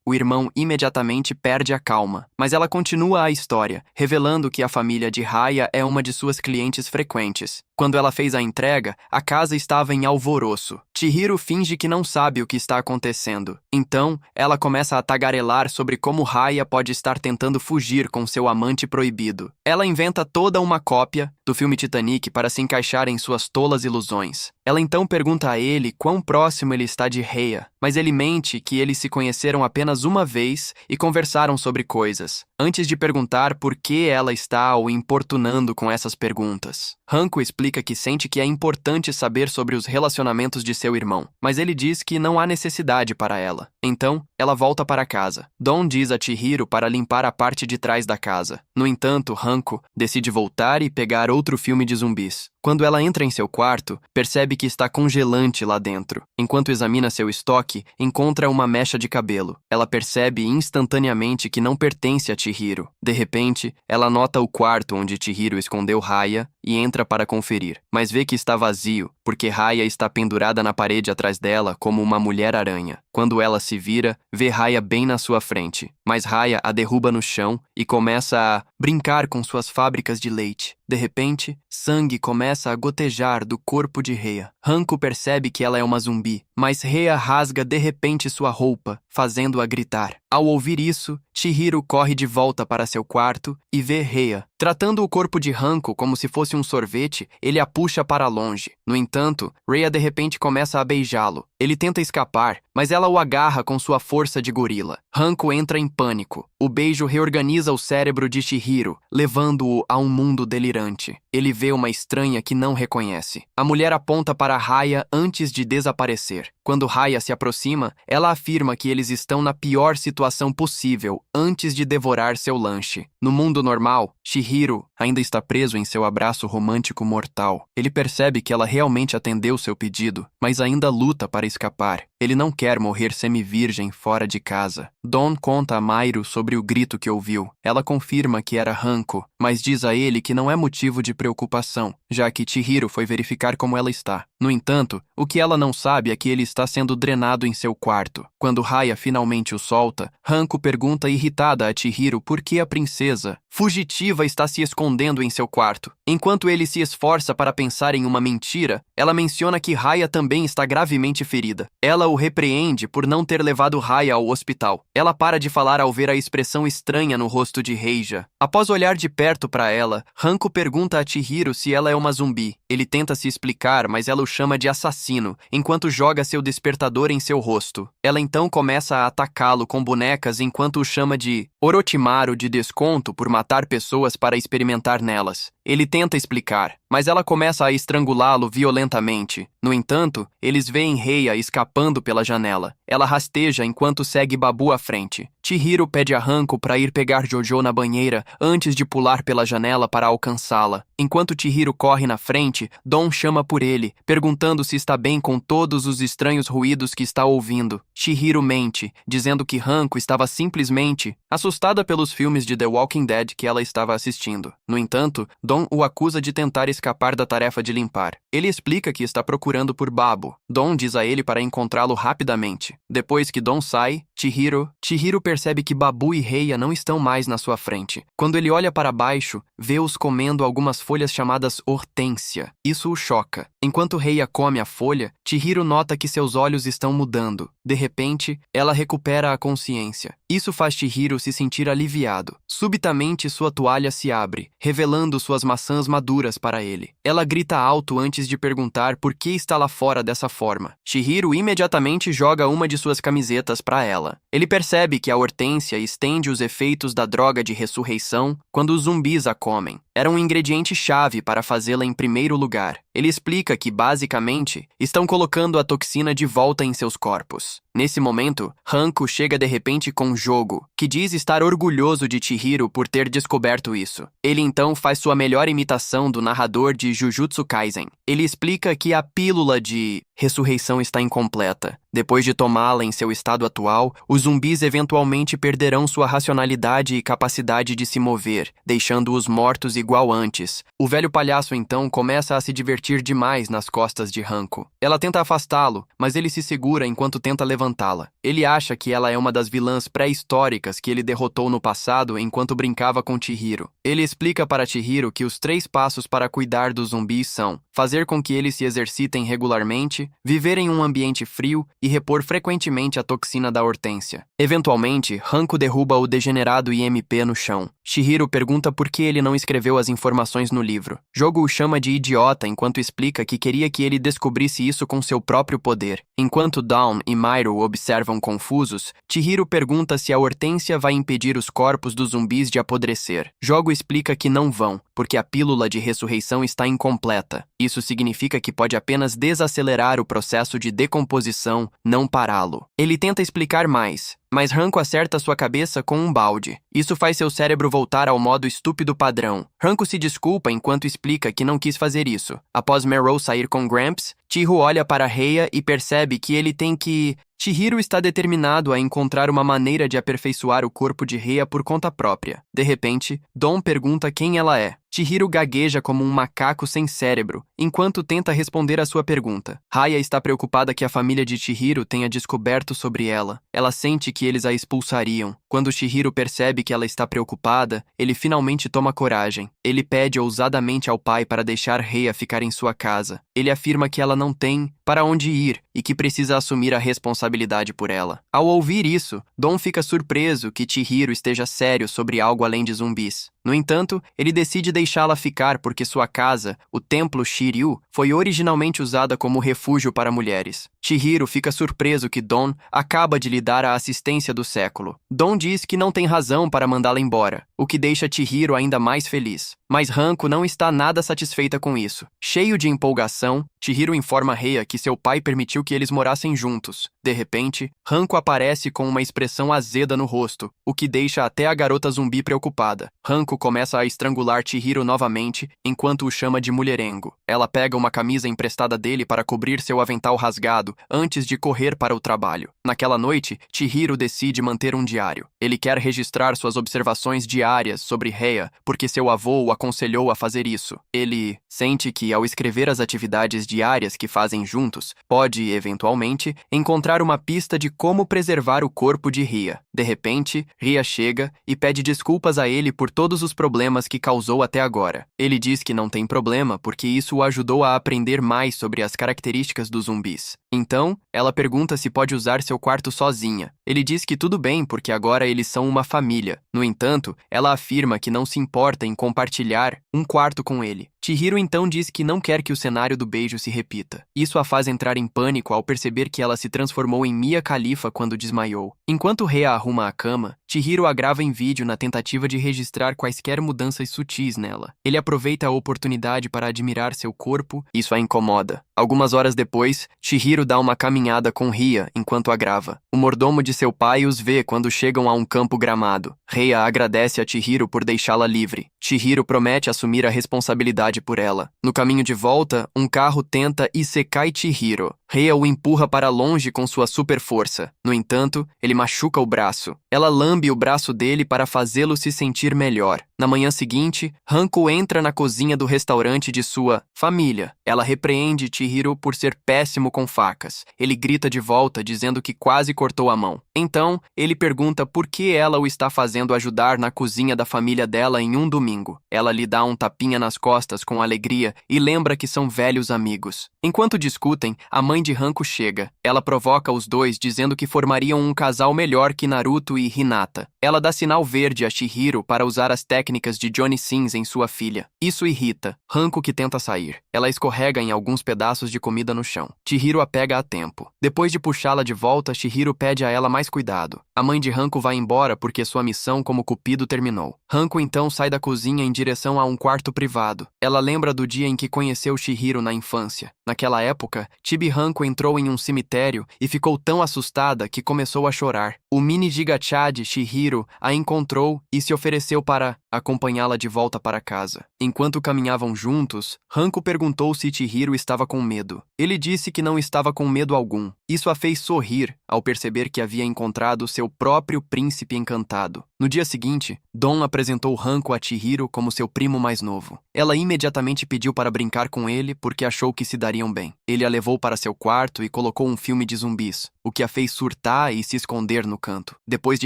O irmão imediatamente perde a calma, mas ela continua a história, revelando que a família de Raya é uma de suas clientes frequentes. Quando ela fez a entrega, a casa estava em alvoroço. Chihiro finge que não sabe o que está acontecendo. Então, ela começa a tagarelar sobre como Raya pode estar tentando fugir com seu amante proibido. Ela inventa toda uma cópia do filme Titanic para se encaixar em suas tolas ilusões. Ela então pergunta a ele quão próximo ele está de Rhea, mas ele mente que eles se conheceram apenas uma vez e conversaram sobre coisas, antes de perguntar por que ela está o importunando com essas perguntas. Hanko explica que sente que é importante saber sobre os relacionamentos de seu irmão, mas ele diz que não há necessidade para ela. Então, ela volta para casa. Don diz a Chihiro para limpar a parte de trás da casa. No entanto, Hanko decide voltar e pegar outro filme de zumbis. Quando ela entra em seu quarto, percebe que está congelante lá dentro. Enquanto examina seu estoque, encontra uma mecha de cabelo. Ela percebe instantaneamente que não pertence a Chihiro. De repente, ela nota o quarto onde Chihiro escondeu Raya e entra para conferir, mas vê que está vazio, porque Raya está pendurada na parede atrás dela como uma mulher-aranha. Quando ela se vira, vê Raya bem na sua frente, mas Raya a derruba no chão e começa a brincar com suas fábricas de leite. De repente, sangue começa a gotejar do corpo de Rhea. Hanko percebe que ela é uma zumbi, mas Rhea rasga de repente sua roupa, fazendo-a gritar. Ao ouvir isso, Chihiro corre de volta para seu quarto e vê Rhea. Tratando o corpo de Hanko como se fosse um sorvete, ele a puxa para longe. No entanto, Rhea de repente começa a beijá-lo. Ele tenta escapar, mas ela o agarra com sua força de gorila. Hanko entra em pânico. O beijo reorganiza o cérebro de Chihiro, levando-o a um mundo delirante. Ele vê uma estranha que não reconhece. A mulher aponta para Raya antes de desaparecer. Quando Raya se aproxima, ela afirma que eles estão na pior situação possível antes de devorar seu lanche. No mundo normal, Chihiro ainda está preso em seu abraço romântico mortal. Ele percebe que ela realmente atendeu seu pedido, mas ainda luta para escapar. Ele não quer morrer semi-virgem fora de casa. Don conta a Mairo sobre o grito que ouviu. Ela confirma que era Hanko, mas diz a ele que não é motivo de preocupação, já que Chihiro foi verificar como ela está. No entanto, o que ela não sabe é que ele está sendo drenado em seu quarto. Quando Raya finalmente o solta, Hanko pergunta irritada a Chihiro por que a princesa fugitiva está se escondendo em seu quarto. Enquanto ele se esforça para pensar em uma mentira, ela menciona que Raya também está gravemente ferida. Ela o repreende por não ter levado Raya ao hospital. Ela para de falar ao ver a expressão estranha no rosto de Reija. Após olhar de perto para ela, Hanko pergunta a Chihiro se ela é uma zumbi. Ele tenta se explicar, mas ela o chama de assassino, enquanto joga seu despertador em seu rosto. Ela então começa a atacá-lo com bonecas enquanto o chama de Orochimaru de desconto por matar pessoas para experimentar nelas. Ele tenta explicar, mas ela começa a estrangulá-lo violentamente. No entanto, eles veem Reia escapando pela janela. Ela rasteja enquanto segue Babu à frente. Chihiro pede a Hanko para ir pegar Jojo na banheira antes de pular pela janela para alcançá-la. Enquanto Chihiro corre na frente, Don chama por ele, perguntando se está bem com todos os estranhos ruídos que está ouvindo. Chihiro mente, dizendo que Hanko estava simplesmente assustada pelos filmes de The Walking Dead que ela estava assistindo. No entanto, Don o acusa de tentar escapar da tarefa de limpar. Ele explica que está procurando por Babu. Don diz a ele para encontrá-lo rapidamente. Depois que Don sai, Chihiro percebe que Babu e Reia não estão mais na sua frente. Quando ele olha para baixo, vê-os comendo algumas folhas chamadas hortênsia. Isso o choca. Enquanto Reia come a folha, Chihiro nota que seus olhos estão mudando. De repente, ela recupera a consciência. Isso faz Chihiro se sentir aliviado. Subitamente, sua toalha se abre, revelando suas maçãs maduras para ele. Ela grita alto antes de perguntar por que está lá fora dessa forma. Chihiro imediatamente joga uma de suas camisetas para ela. Ele percebe que a hortênsia estende os efeitos da droga de ressurreição quando os zumbis a comem. Era um ingrediente-chave para fazê-la em primeiro lugar. Ele explica que, basicamente, estão colocando a toxina de volta em seus corpos. Nesse momento, Hanko chega de repente com Jogo, que diz estar orgulhoso de Chihiro por ter descoberto isso. Ele então faz sua melhor imitação do narrador de Jujutsu Kaisen. Ele explica que a pílula de ressurreição está incompleta. Depois de tomá-la em seu estado atual, os zumbis eventualmente perderão sua racionalidade e capacidade de se mover, deixando-os mortos igual antes. O velho palhaço então começa a se divertir demais nas costas de Hanko. Ela tenta afastá-lo, mas ele se segura enquanto tenta levantá-la. Ele acha que ela é uma das vilãs pré-históricas que ele derrotou no passado enquanto brincava com Chihiro. Ele explica para Chihiro que os 3 passos para cuidar dos zumbis são fazer com que eles se exercitem regularmente, viver em um ambiente frio e repor frequentemente a toxina da hortência. Eventualmente, Hanko derruba o degenerado IMP no chão. Chihiro pergunta por que ele não escreveu as informações no livro. Jogo o chama de idiota enquanto explica que queria que ele descobrisse isso com seu próprio poder. Enquanto Dawn e Mairo observam confusos, Chihiro pergunta se a hortência vai impedir os corpos dos zumbis de apodrecer. Jogo explica que não vão, porque a pílula de ressurreição está incompleta. Isso significa que pode apenas desacelerar o processo de decomposição, não pará-lo. Ele tenta explicar mais, mas Hanko acerta sua cabeça com um balde. Isso faz seu cérebro voltar ao modo estúpido padrão. Hanko se desculpa enquanto explica que não quis fazer isso. Após Meryl sair com Gramps, Chihiro olha para Reia e percebe que ele tem que... Chihiro está determinado a encontrar uma maneira de aperfeiçoar o corpo de Reia por conta própria. De repente, Don pergunta quem ela é. Chihiro gagueja como um macaco sem cérebro, enquanto tenta responder a sua pergunta. Raya está preocupada que a família de Chihiro tenha descoberto sobre ela. Ela sente que eles a expulsariam. Quando Chihiro percebe que ela está preocupada, ele finalmente toma coragem. Ele pede ousadamente ao pai para deixar Reia ficar em sua casa. Ele afirma que ela não tem para onde ir e que precisa assumir a responsabilidade por ela. Ao ouvir isso, Don fica surpreso que Chihiro esteja sério sobre algo além de zumbis. No entanto, ele decide deixá-la ficar porque sua casa, o Templo Shiryu, foi originalmente usada como refúgio para mulheres. Chihiro fica surpreso que Don acaba de lhe dar a assistência do século. Don diz que não tem razão para mandá-la embora, o que deixa Chihiro ainda mais feliz. Mas Hanko não está nada satisfeita com isso. Cheio de empolgação, Chihiro informa Rhea que seu pai permitiu que eles morassem juntos. De repente, Hanko aparece com uma expressão azeda no rosto, o que deixa até a garota zumbi preocupada. Hanko começa a estrangular Chihiro novamente, enquanto o chama de mulherengo. Ela pega uma camisa emprestada dele para cobrir seu avental rasgado, antes de correr para o trabalho. Naquela noite, Chihiro decide manter um diário. Ele quer registrar suas observações diárias sobre Rhea, porque seu avô o aconselhou a fazer isso. Ele sente que, ao escrever as atividades diárias que fazem juntos, pode, eventualmente, encontrar uma pista de como preservar o corpo de Rhea. De repente, Rhea chega e pede desculpas a ele por todos os problemas que causou até agora. Ele diz que não tem problema porque isso o ajudou a aprender mais sobre as características dos zumbis. Então, ela pergunta se pode usar seu quarto sozinha. Ele diz que tudo bem porque agora eles são uma família. No entanto, ela afirma que não se importa em compartilhar um quarto com ele. Chihiro então diz que não quer que o cenário do beijo se repita. Isso a faz entrar em pânico ao perceber que ela se transformou em Mia Khalifa quando desmaiou. Enquanto Rhea arruma a cama, Chihiro a grava em vídeo na tentativa de registrar quaisquer mudanças sutis nela. Ele aproveita a oportunidade para admirar seu corpo, isso a incomoda. Algumas horas depois, Chihiro dá uma caminhada com Rhea enquanto a grava. O mordomo de seu pai os vê quando chegam a um campo gramado. Rhea agradece a Chihiro por deixá-la livre. Chihiro promete assumir a responsabilidade por ela. No caminho de volta, um carro tenta isekai Chihiro. Rhea o empurra para longe com sua super força. No entanto, ele machuca o braço. Ela lambe o braço dele para fazê-lo se sentir melhor. Na manhã seguinte, Hanko entra na cozinha do restaurante de sua família. Ela repreende Chihiro por ser péssimo com facas. Ele grita de volta, dizendo que quase cortou a mão. Então, ele pergunta por que ela o está fazendo ajudar na cozinha da família dela em um domingo. Ela lhe dá um tapinha nas costas com alegria e lembra que são velhos amigos. Enquanto discutem, a mãe de Hanko chega. Ela provoca os dois, dizendo que formariam um casal melhor que Naruto e Hinata. Ela dá sinal verde a Chihiro para usar as técnicas de Johnny Sins em sua filha. Isso irrita Hanko, que tenta sair. Ela escorrega em alguns pedaços de comida no chão. Chihiro a pega a tempo. Depois de puxá-la de volta, Chihiro pede a ela mais cuidado. A mãe de Hanko vai embora porque sua missão como cupido terminou. Hanko então sai da cozinha em direção a um quarto privado. Ela lembra do dia em que conheceu Chihiro na infância. Naquela época, Chibi Hanko entrou em um cemitério e ficou tão assustada que começou a chorar. O mini Giga-Chad, Chihiro, a encontrou e se ofereceu para acompanhá-la de volta para casa. Enquanto caminhavam juntos, Hanko perguntou se Chihiro estava com medo. Ele disse que não estava com medo algum. Isso a fez sorrir ao perceber que havia encontrado seu próprio príncipe encantado. No dia seguinte, Don apresentou Hanko a Chihiro como seu primo mais novo. Ela imediatamente pediu para brincar com ele porque achou que se dariam bem. Ele a levou para seu quarto e colocou um filme de zumbis, o que a fez surtar e se esconder no canto. Depois de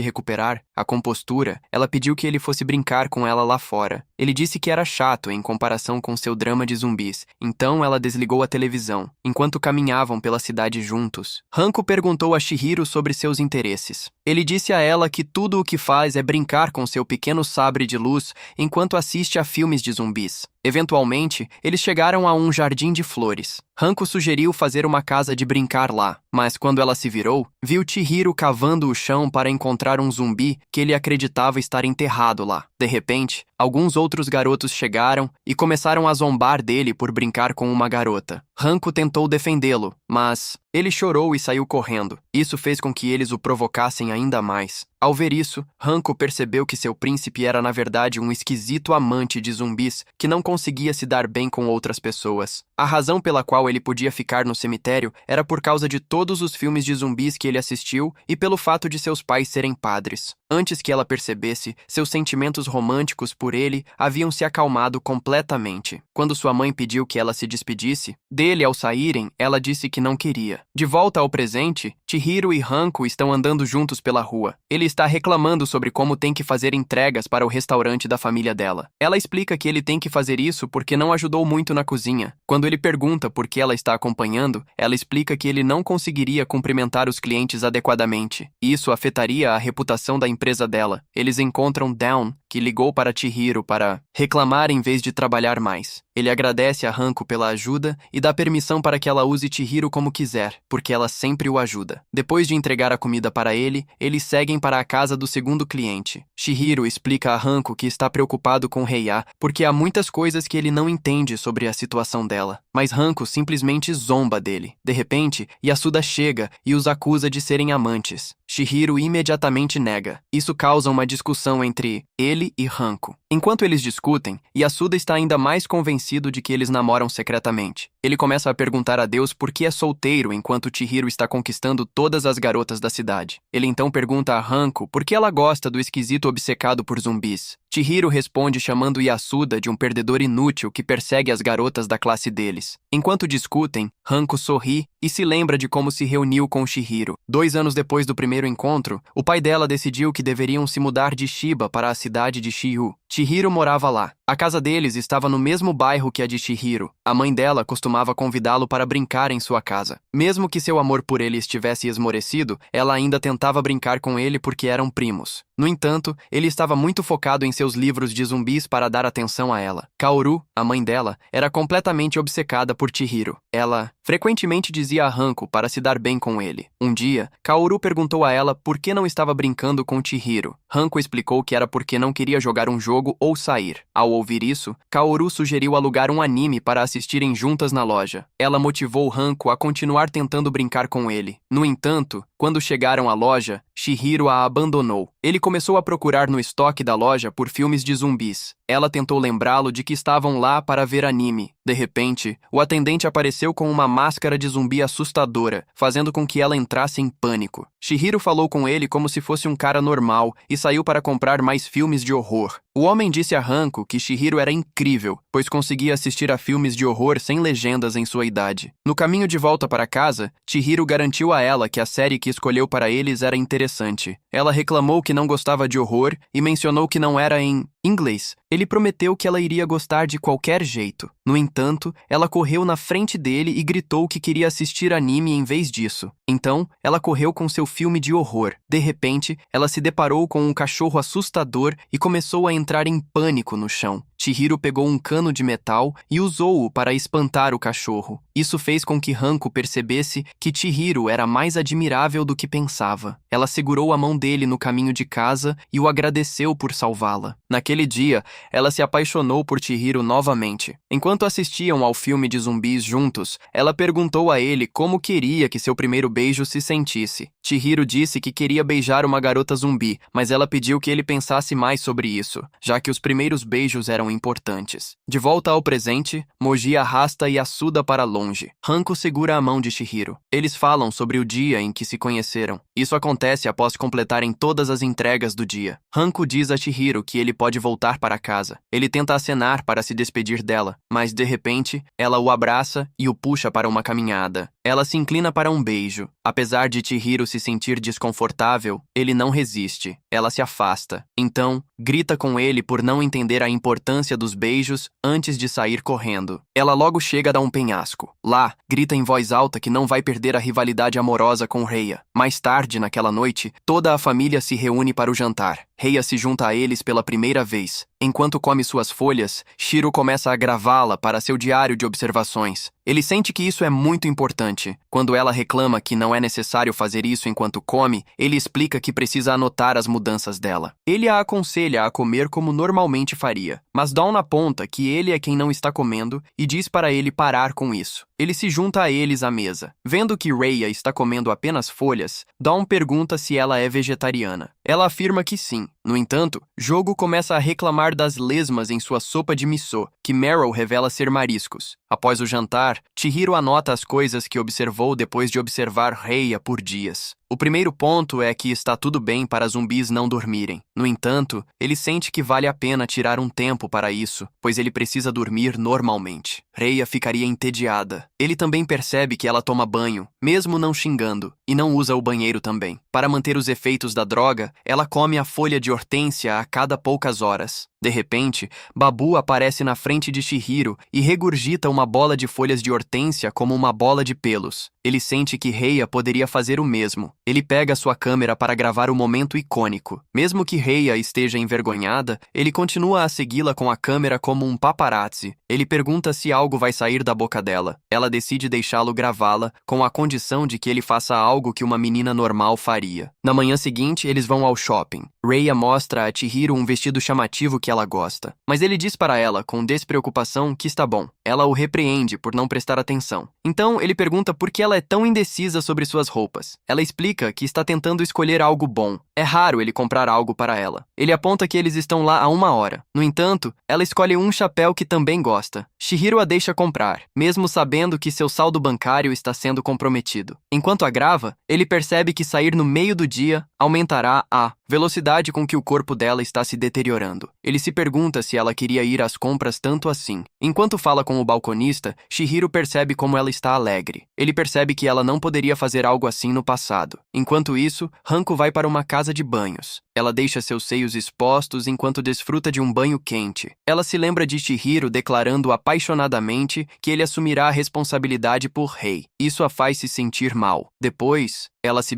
recuperar a compostura, ela pediu que ele fosse brincar com ela lá fora. Ele disse que era chato em comparação com seu drama de zumbis, então ela desligou a televisão. Enquanto caminhavam pela cidade juntos, Hanko perguntou a Chihiro sobre seus interesses. Ele disse a ela que tudo o que faz é brincar com seu pequeno sabre de luz enquanto assiste a filmes de zumbis. Eventualmente, eles chegaram a um jardim de flores. Hanko sugeriu fazer uma casa de brincar lá, mas quando ela se virou, viu Chihiro cavando o chão para encontrar um zumbi que ele acreditava estar enterrado lá. De repente, alguns outros garotos chegaram e começaram a zombar dele por brincar com uma garota. Hanko tentou defendê-lo, mas ele chorou e saiu correndo. Isso fez com que eles o provocassem ainda mais. Ao ver isso, Hanko percebeu que seu príncipe era na verdade um esquisito amante de zumbis que não conseguia se dar bem com outras pessoas. A razão pela qual ele podia ficar no cemitério era por causa de todos os filmes de zumbis que ele assistiu e pelo fato de seus pais serem padres. Antes que ela percebesse, seus sentimentos românticos por ele haviam se acalmado completamente. Quando sua mãe pediu que ela se despedisse dele ao saírem, ela disse que não queria. De volta ao presente, Chihiro e Hanko estão andando juntos pela rua. Ele está reclamando sobre como tem que fazer entregas para o restaurante da família dela. Ela explica que ele tem que fazer isso porque não ajudou muito na cozinha. Quando ele pergunta por que ela está acompanhando, ela explica que ele não conseguiria cumprimentar os clientes adequadamente. Isso afetaria a reputação da empresa dela. Eles encontram Dawn, que ligou para Chihiro Chihiro para reclamar em vez de trabalhar mais. Ele agradece a Hanko pela ajuda e dá permissão para que ela use Chihiro como quiser, porque ela sempre o ajuda. Depois de entregar a comida para ele, eles seguem para a casa do segundo cliente. Chihiro explica a Hanko que está preocupado com Reiya porque há muitas coisas que ele não entende sobre a situação dela. Mas Hanko simplesmente zomba dele. De repente, Yasuda chega e os acusa de serem amantes. Chihiro imediatamente nega. Isso causa uma discussão entre ele e Hanko. Enquanto eles discutem, Yasuda está ainda mais convencido de que eles namoram secretamente. Ele começa a perguntar a Deus por que é solteiro enquanto Chihiro está conquistando todas as garotas da cidade. Ele então pergunta a Hanko por que ela gosta do esquisito obcecado por zumbis. Chihiro responde chamando Yasuda de um perdedor inútil que persegue as garotas da classe deles. Enquanto discutem, Hanko sorri e se lembra de como se reuniu com Chihiro. 2 anos depois do primeiro encontro, o pai dela decidiu que deveriam se mudar de Shiba para a cidade de Shiyu. Chihiro morava lá. A casa deles estava no mesmo bairro que a de Chihiro. A mãe dela costumava convidá-lo para brincar em sua casa. Mesmo que seu amor por ele estivesse esmorecido, ela ainda tentava brincar com ele porque eram primos. No entanto, ele estava muito focado em seus livros de zumbis para dar atenção a ela. Kaoru, a mãe dela, era completamente obcecada por Chihiro. Ela frequentemente dizia a Hanko para se dar bem com ele. Um dia, Kaoru perguntou a ela por que não estava brincando com Chihiro. Hanko explicou que era porque não queria jogar um jogo ou sair. Ao ouvir isso, Kaoru sugeriu alugar um anime para assistirem juntas na loja. Ela motivou Hanko a continuar tentando brincar com ele. No entanto, quando chegaram à loja, Chihiro a abandonou. Ele começou a procurar no estoque da loja por filmes de zumbis. Ela tentou lembrá-lo de que estavam lá para ver anime. De repente, o atendente apareceu com uma máscara de zumbi assustadora, fazendo com que ela entrasse em pânico. Chihiro falou com ele como se fosse um cara normal e saiu para comprar mais filmes de horror. O homem disse a Hanko que Chihiro era incrível, pois conseguia assistir a filmes de horror sem legendas em sua idade. No caminho de volta para casa, Chihiro garantiu a ela que a série que escolheu para eles era interessante. Ela reclamou que não gostava de horror e mencionou que não era em inglês. Ele prometeu que ela iria gostar de qualquer jeito. No entanto, ela correu na frente dele e gritou que queria assistir anime em vez disso. Então, ela correu com seu filme de horror. De repente, ela se deparou com um cachorro assustador e começou a entrar em pânico no chão. Chihiro pegou um cano de metal e usou-o para espantar o cachorro. Isso fez com que Hanko percebesse que Chihiro era mais admirável do que pensava. Ela segurou a mão dele no caminho de casa e o agradeceu por salvá-la. Naquele dia, ela se apaixonou por Chihiro novamente. Enquanto assistiam ao filme de zumbis juntos, ela perguntou a ele como queria que seu primeiro beijo se sentisse. Chihiro disse que queria beijar uma garota zumbi, mas ela pediu que ele pensasse mais sobre isso, já que os primeiros beijos eram importantes. De volta ao presente, Moji arrasta Yasuda para longe. Hanko segura a mão de Chihiro. Eles falam sobre o dia em que se conheceram. Isso acontece após completarem todas as entregas do dia. Hanko diz a Chihiro que ele pode voltar para casa. Ele tenta acenar para se despedir dela, mas de repente, ela o abraça e o puxa para uma caminhada. Ela se inclina para um beijo. Apesar de Chihiro se sentir desconfortável, ele não resiste. Ela se afasta. Então, grita com ele por não entender a importância dos beijos antes de sair correndo. Ela logo chega a dar um penhasco. Lá, grita em voz alta que não vai perder a rivalidade amorosa com Reiya. Mais tarde, naquela noite, toda a família se reúne para o jantar. Reiya se junta a eles pela primeira vez. Enquanto come suas folhas, Shiro começa a gravá-la para seu diário de observações. Ele sente que isso é muito importante. Quando ela reclama que não é necessário fazer isso enquanto come, ele explica que precisa anotar as mudanças dela. Ele a aconselha a comer como normalmente faria, mas Dawn aponta que ele é quem não está comendo e diz para ele parar com isso. Ele se junta a eles à mesa. Vendo que Reiya está comendo apenas folhas, Dawn pergunta se ela é vegetariana. Ela afirma que sim. No entanto, Jogo começa a reclamar das lesmas em sua sopa de miso, que Meryl revela ser mariscos. Após o jantar, Chihiro anota as coisas que observou depois de observar Reiya por dias. O primeiro ponto é que está tudo bem para zumbis não dormirem. No entanto, ele sente que vale a pena tirar um tempo para isso, pois ele precisa dormir normalmente. Reiya ficaria entediada. Ele também percebe que ela toma banho, mesmo não xingando, e não usa o banheiro também. Para manter os efeitos da droga, ela come a folha de hortênsia a cada poucas horas. De repente, Babu aparece na frente de Chihiro e regurgita uma bola de folhas de hortênsia como uma bola de pelos. Ele sente que Rhea poderia fazer o mesmo. Ele pega sua câmera para gravar o momento icônico. Mesmo que Rhea esteja envergonhada, ele continua a segui-la com a câmera como um paparazzi. Ele pergunta se algo vai sair da boca dela. Ela decide deixá-lo gravá-la, com a condição de que ele faça algo que uma menina normal faria. Na manhã seguinte, eles vão ao shopping. Rhea mostra a Chihiro um vestido chamativo que ela gosta. Mas ele diz para ela, com despreocupação, que está bom. Ela o repreende por não prestar atenção. Então, ele pergunta por que ela é tão indecisa sobre suas roupas. Ela explica que está tentando escolher algo bom. É raro ele comprar algo para ela. Ele aponta que eles estão lá há 1 hora. No entanto, ela escolhe um chapéu que também gosta. Chihiro a deixa comprar, mesmo sabendo que seu saldo bancário está sendo comprometido. Enquanto a grava, ele percebe que sair no meio do dia aumentará a velocidade com que o corpo dela está se deteriorando. Ele se pergunta se ela queria ir às compras tanto assim. Enquanto fala com o balconista, Chihiro percebe como ela está alegre. Ele percebe que ela não poderia fazer algo assim no passado. Enquanto isso, Hanko vai para uma casa de banhos. Ela deixa seus seios expostos enquanto desfruta de um banho quente. Ela se lembra de Chihiro declarando apaixonadamente que ele assumirá a responsabilidade por Rei. Isso a faz se sentir mal. Depois, ela se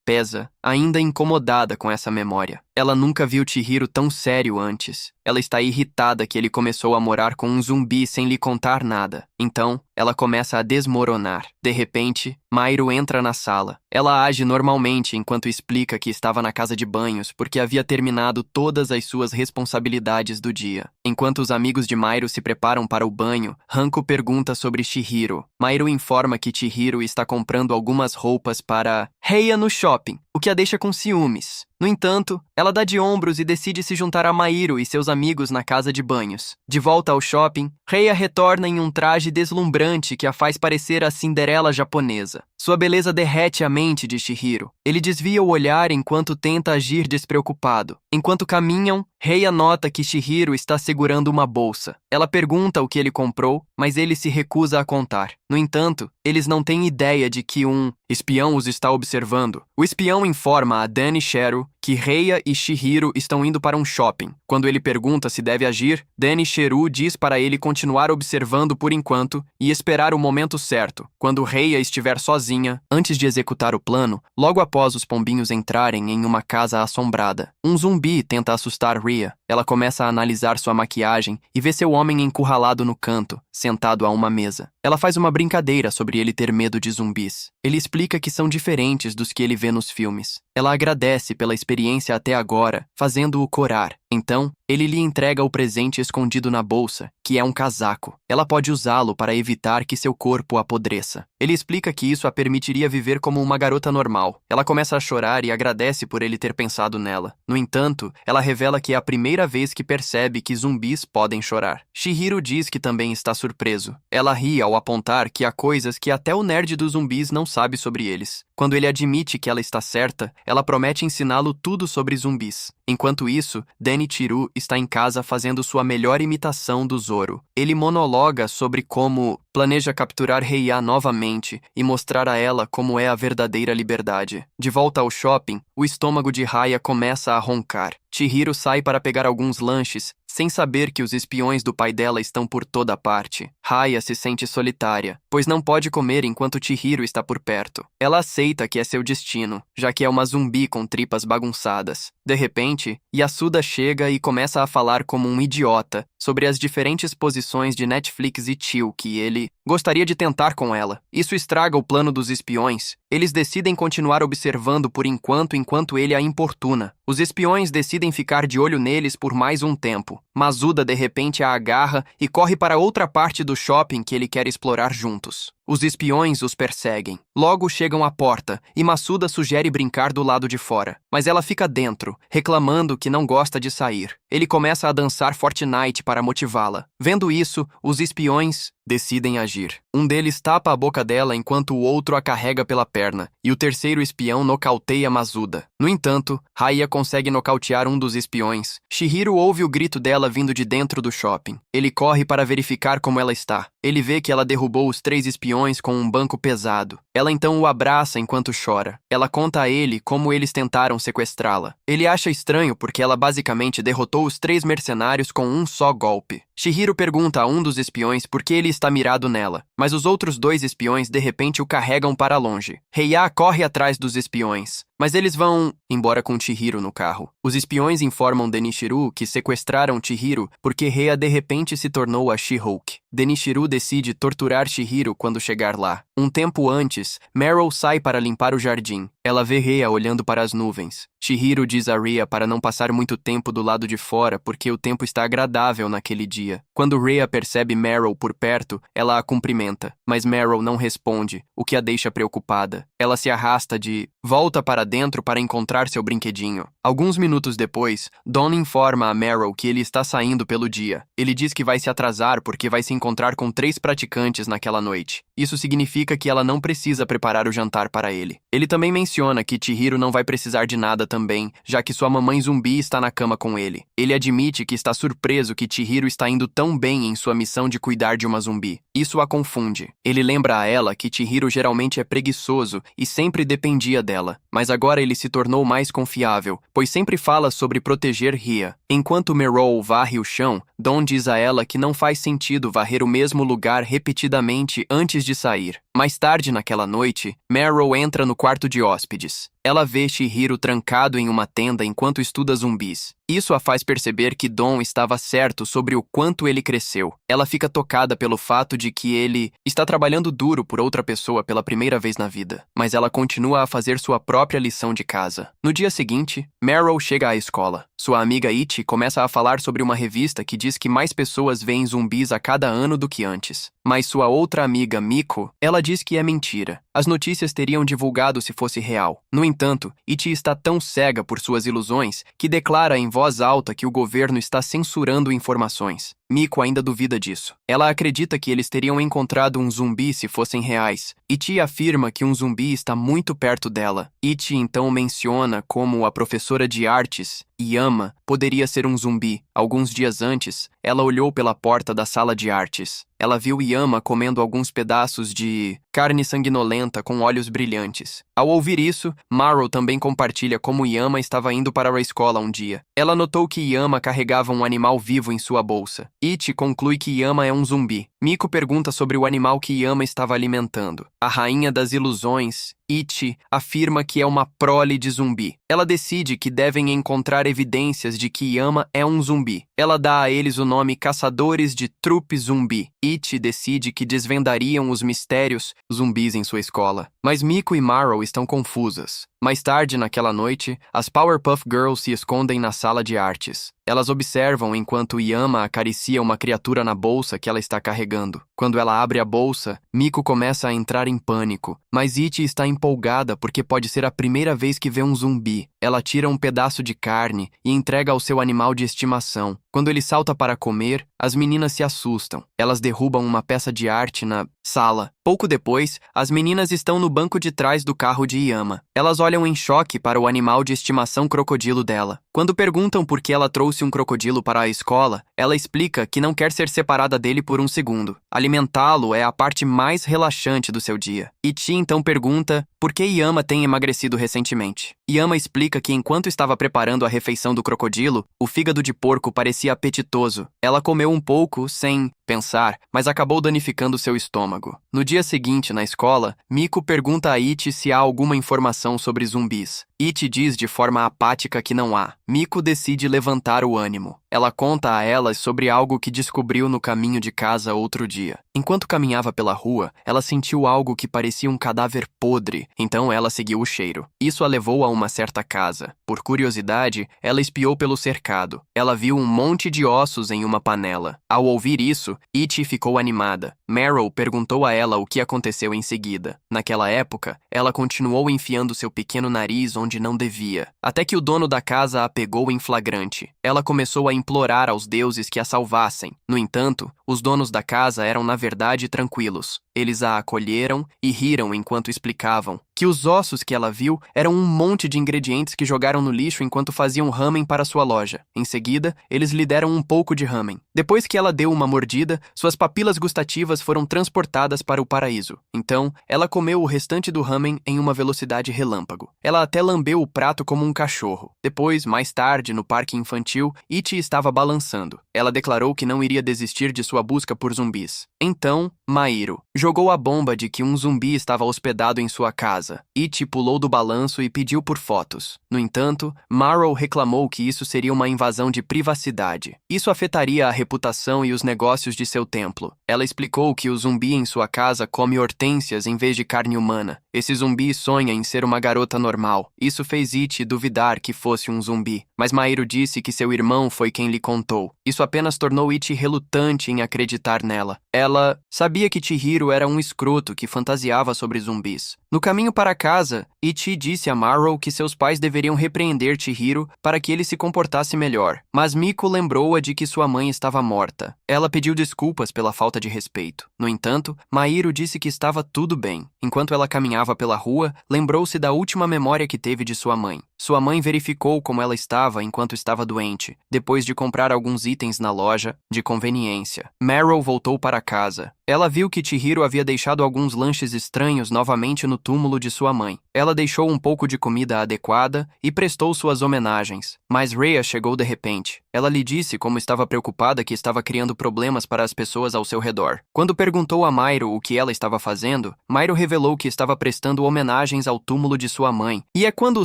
pesa, ainda incomodada com essa memória. Ela nunca viu Chihiro tão sério antes. Ela está irritada que ele começou a morar com um zumbi sem lhe contar nada. Então, ela começa a desmoronar. De repente, Mairo entra na sala. Ela age normalmente enquanto explica que estava na casa de banhos porque havia terminado todas as suas responsabilidades do dia. Enquanto os amigos de Mairo se preparam para o banho, Hanko pergunta sobre Chihiro. Mairo informa que Chihiro está comprando algumas roupas para Rhea no shopping, o que a deixa com ciúmes. No entanto, ela dá de ombros e decide se juntar a Mairo e seus amigos na casa de banhos. De volta ao shopping, Rhea retorna em um traje deslumbrante que a faz parecer a Cinderela japonesa. Sua beleza derrete a mente de Chihiro. Ele desvia o olhar enquanto tenta agir despreocupado. Enquanto caminham, Rhea nota que Chihiro está segurando uma bolsa. Ela pergunta o que ele comprou, mas ele se recusa a contar. No entanto, eles não têm ideia de que um espião os está observando. O espião informa a Dani Shero que Rhea e Chihiro estão indo para um shopping. Quando ele pergunta se deve agir, Dani Shero diz para ele continuar observando por enquanto e esperar o momento certo. Quando Rhea estiver sozinha, antes de executar o plano, logo após os pombinhos entrarem em uma casa assombrada. Um zumbi tenta assustar Rhea. Ela começa a analisar sua maquiagem e vê seu homem encurralado no canto, sentado a uma mesa. Ela faz uma brincadeira sobre ele ter medo de zumbis. Ele explica que são diferentes dos que ele vê nos filmes. Ela agradece pela experiência até agora, fazendo-o corar. Então, ele lhe entrega o presente escondido na bolsa, que é um casaco. Ela pode usá-lo para evitar que seu corpo apodreça. Ele explica que isso a permitiria viver como uma garota normal. Ela começa a chorar e agradece por ele ter pensado nela. No entanto, ela revela que é a primeira vez que percebe que zumbis podem chorar. Chihiro diz que também está surpreso. Ela ri ao apontar que há coisas que até o nerd dos zumbis não sabe sobre eles. Quando ele admite que ela está certa, ela promete ensiná-lo tudo sobre zumbis. Enquanto isso, Denichiru está em casa fazendo sua melhor imitação do Zoro. Ele monologa sobre como planeja capturar Rhea novamente e mostrar a ela como é a verdadeira liberdade. De volta ao shopping, o estômago de Raya começa a roncar. Chihiro sai para pegar alguns lanches, sem saber que os espiões do pai dela estão por toda parte. Raya se sente solitária, pois não pode comer enquanto Chihiro está por perto. Ela aceita que é seu destino, já que é uma zumbi com tripas bagunçadas. De repente, Yasuda chega e começa a falar como um idiota sobre as diferentes posições de Netflix e chill que ele gostaria de tentar com ela. Isso estraga o plano dos espiões. Eles decidem continuar observando por enquanto ele a importuna. Os espiões decidem ficar de olho neles por mais um tempo. Masuda de repente a agarra e corre para outra parte do shopping que ele quer explorar juntos. Os espiões os perseguem. Logo chegam à porta e Masuda sugere brincar do lado de fora, mas ela fica dentro, reclamando que não gosta de sair. Ele começa a dançar Fortnite para motivá-la. Vendo isso, os espiões decidem agir. Um deles tapa a boca dela enquanto o outro a carrega pela perna, e o terceiro espião nocauteia Masuda. No entanto, Raya consegue nocautear um dos espiões. Chihiro ouve o grito dela vindo de dentro do shopping. Ele corre para verificar como ela está. Ele vê que ela derrubou os 3 espiões com um banco pesado. Ela então o abraça enquanto chora. Ela conta a ele como eles tentaram sequestrá-la. Ele acha estranho porque ela basicamente derrotou os 3 mercenários com um só golpe. Chihiro pergunta a um dos espiões por que ele está mirado nela, mas os outros 2 espiões de repente o carregam para longe. Heiya corre atrás dos espiões, mas eles vão embora com Chihiro no carro. Os espiões informam Denishiru que sequestraram Chihiro porque Heiya de repente se tornou a She-Hulk. Denishiru decide torturar Chihiro quando chegar lá. Um tempo antes, Meryl sai para limpar o jardim. Ela vê Heiya olhando para as nuvens. Chihiro diz a Rhea para não passar muito tempo do lado de fora porque o tempo está agradável naquele dia. Quando Rhea percebe Meryl por perto, ela a cumprimenta, mas Meryl não responde, o que a deixa preocupada. Ela se arrasta de volta para dentro para encontrar seu brinquedinho. Alguns minutos depois, Don informa a Meryl que ele está saindo pelo dia. Ele diz que vai se atrasar porque vai se encontrar com 3 praticantes naquela noite. Isso significa que ela não precisa preparar o jantar para ele. Ele também menciona que Chihiro não vai precisar de nada também, já que sua mamãe zumbi está na cama com ele. Ele admite que está surpreso que Chihiro está indo tão bem em sua missão de cuidar de uma zumbi. Isso a confunde. Ele lembra a ela que Chihiro geralmente é preguiçoso e sempre dependia dela, mas agora ele se tornou mais confiável, pois sempre fala sobre proteger Rhea. Enquanto Meryl varre o chão, Don diz a ela que não faz sentido varrer o mesmo lugar repetidamente antes de sair. Mais tarde naquela noite, Meryl entra no quarto de hóspedes. Ela vê Chihiro trancado em uma tenda enquanto estuda zumbis. Isso a faz perceber que Don estava certo sobre o quanto ele cresceu. Ela fica tocada pelo fato de que ele está trabalhando duro por outra pessoa pela primeira vez na vida, mas ela continua a fazer sua própria lição de casa. No dia seguinte, Meryl chega à escola. Sua amiga Ichi começa a falar sobre uma revista que diz que mais pessoas veem zumbis a cada ano do que antes. Mas sua outra amiga, Miko, ela diz que é mentira. As notícias teriam divulgado se fosse real. No entanto, Ichi está tão cega por suas ilusões que declara em voz alta que o governo está censurando informações. Miko ainda duvida disso. Ela acredita que eles teriam encontrado um zumbi se fossem reais. Ichi afirma que um zumbi está muito perto dela. Ichi então menciona como a professora de artes, Yama, poderia ser um zumbi. Alguns dias antes, ela olhou pela porta da sala de artes. Ela viu Yama comendo alguns pedaços de carne sanguinolenta com olhos brilhantes. Ao ouvir isso, Meryl também compartilha como Yama estava indo para a escola um dia. Ela notou que Yama carregava um animal vivo em sua bolsa. Ichi conclui que Yama é um zumbi. Miko pergunta sobre o animal que Yama estava alimentando. A rainha das ilusões, Ichi, afirma que é uma prole de zumbi. Ela decide que devem encontrar evidências de que Yama é um zumbi. Ela dá a eles o nome Caçadores de Trupe Zumbi. Ichi decide que desvendariam os mistérios zumbis em sua escola. Mas Miko e Meryl estão confusas. Mais tarde, naquela noite, as Powerpuff Girls se escondem na sala de artes. Elas observam enquanto Yama acaricia uma criatura na bolsa que ela está carregando. Quando ela abre a bolsa, Miko começa a entrar em pânico, mas Ichi está empolgada porque pode ser a primeira vez que vê um zumbi. Ela tira um pedaço de carne e entrega ao seu animal de estimação. Quando ele salta para comer, as meninas se assustam. Elas derrubam uma peça de arte na sala. Pouco depois, as meninas estão no banco de trás do carro de Yama. Elas olham em choque para o animal de estimação crocodilo dela. Quando perguntam por que ela trouxe um crocodilo para a escola, ela explica que não quer ser separada dele por um segundo. Alimentá-lo é a parte mais relaxante do seu dia. Ichi então pergunta por que Yama tem emagrecido recentemente. Yama explica que enquanto estava preparando a refeição do crocodilo, o fígado de porco parecia apetitoso. Ela comeu um pouco, sem pensar, mas acabou danificando seu estômago. No dia seguinte, na escola, Miko pergunta a Ichi se há alguma informação sobre zumbis. Ichi diz de forma apática que não há. Miko decide levantar o ânimo. Ela conta a elas sobre algo que descobriu no caminho de casa outro dia. Enquanto caminhava pela rua, ela sentiu algo que parecia um cadáver podre, então ela seguiu o cheiro. Isso a levou a uma certa casa. Por curiosidade, ela espiou pelo cercado. Ela viu um monte de ossos em uma panela. Ao ouvir isso, Ichi ficou animada. Meryl perguntou a ela o que aconteceu em seguida. Naquela época, ela continuou enfiando seu pequeno nariz onde não devia, até que o dono da casa a pegou em flagrante. Ela começou a implorar aos deuses que a salvassem. No entanto, os donos da casa eram na verdade tranquilos. Eles a acolheram e riram enquanto explicavam. que os ossos que ela viu eram um monte de ingredientes que jogaram no lixo enquanto faziam ramen para sua loja. Em seguida, eles lhe deram um pouco de ramen. Depois que ela deu uma mordida, suas papilas gustativas foram transportadas para o paraíso. Então, ela comeu o restante do ramen em uma velocidade relâmpago. Ela até lambeu o prato como um cachorro. Depois, mais tarde, no parque infantil, Ichi estava balançando. Ela declarou que não iria desistir de sua busca por zumbis. Então, Mairo jogou a bomba de que um zumbi estava hospedado em sua casa. Ichi pulou do balanço e pediu por fotos. No entanto, Marrow reclamou que isso seria uma invasão de privacidade. Isso afetaria a reputação e os negócios de seu templo. Ela explicou que o zumbi em sua casa come hortênsias em vez de carne humana. Esse zumbi sonha em ser uma garota normal. Isso fez Ichi duvidar que fosse um zumbi. Mas Mairo disse que seu irmão foi quem lhe contou. Isso apenas tornou Ichi relutante em acreditar nela. Ela sabia que Chihiro era um escroto que fantasiava sobre zumbis. No caminho para casa, Ichi disse a Marrow que seus pais deveriam repreender Chihiro para que ele se comportasse melhor. Mas Miko lembrou-a de que sua mãe estava morta. Ela pediu desculpas pela falta de respeito. No entanto, Mairo disse que estava tudo bem. Enquanto ela caminhava pela rua, lembrou-se da última memória que teve de sua mãe. Sua mãe verificou como ela estava enquanto estava doente, depois de comprar alguns itens na loja de conveniência. Marrow voltou para casa. Ela viu que Chihiro havia deixado alguns lanches estranhos novamente no túmulo de sua mãe. Ela deixou um pouco de comida adequada e prestou suas homenagens. Mas Rhea chegou de repente. Ela lhe disse como estava preocupada que estava criando problemas para as pessoas ao seu redor. Quando perguntou a Mairo o que ela estava fazendo, Mairo revelou que estava prestando homenagens ao túmulo de sua mãe. E é quando o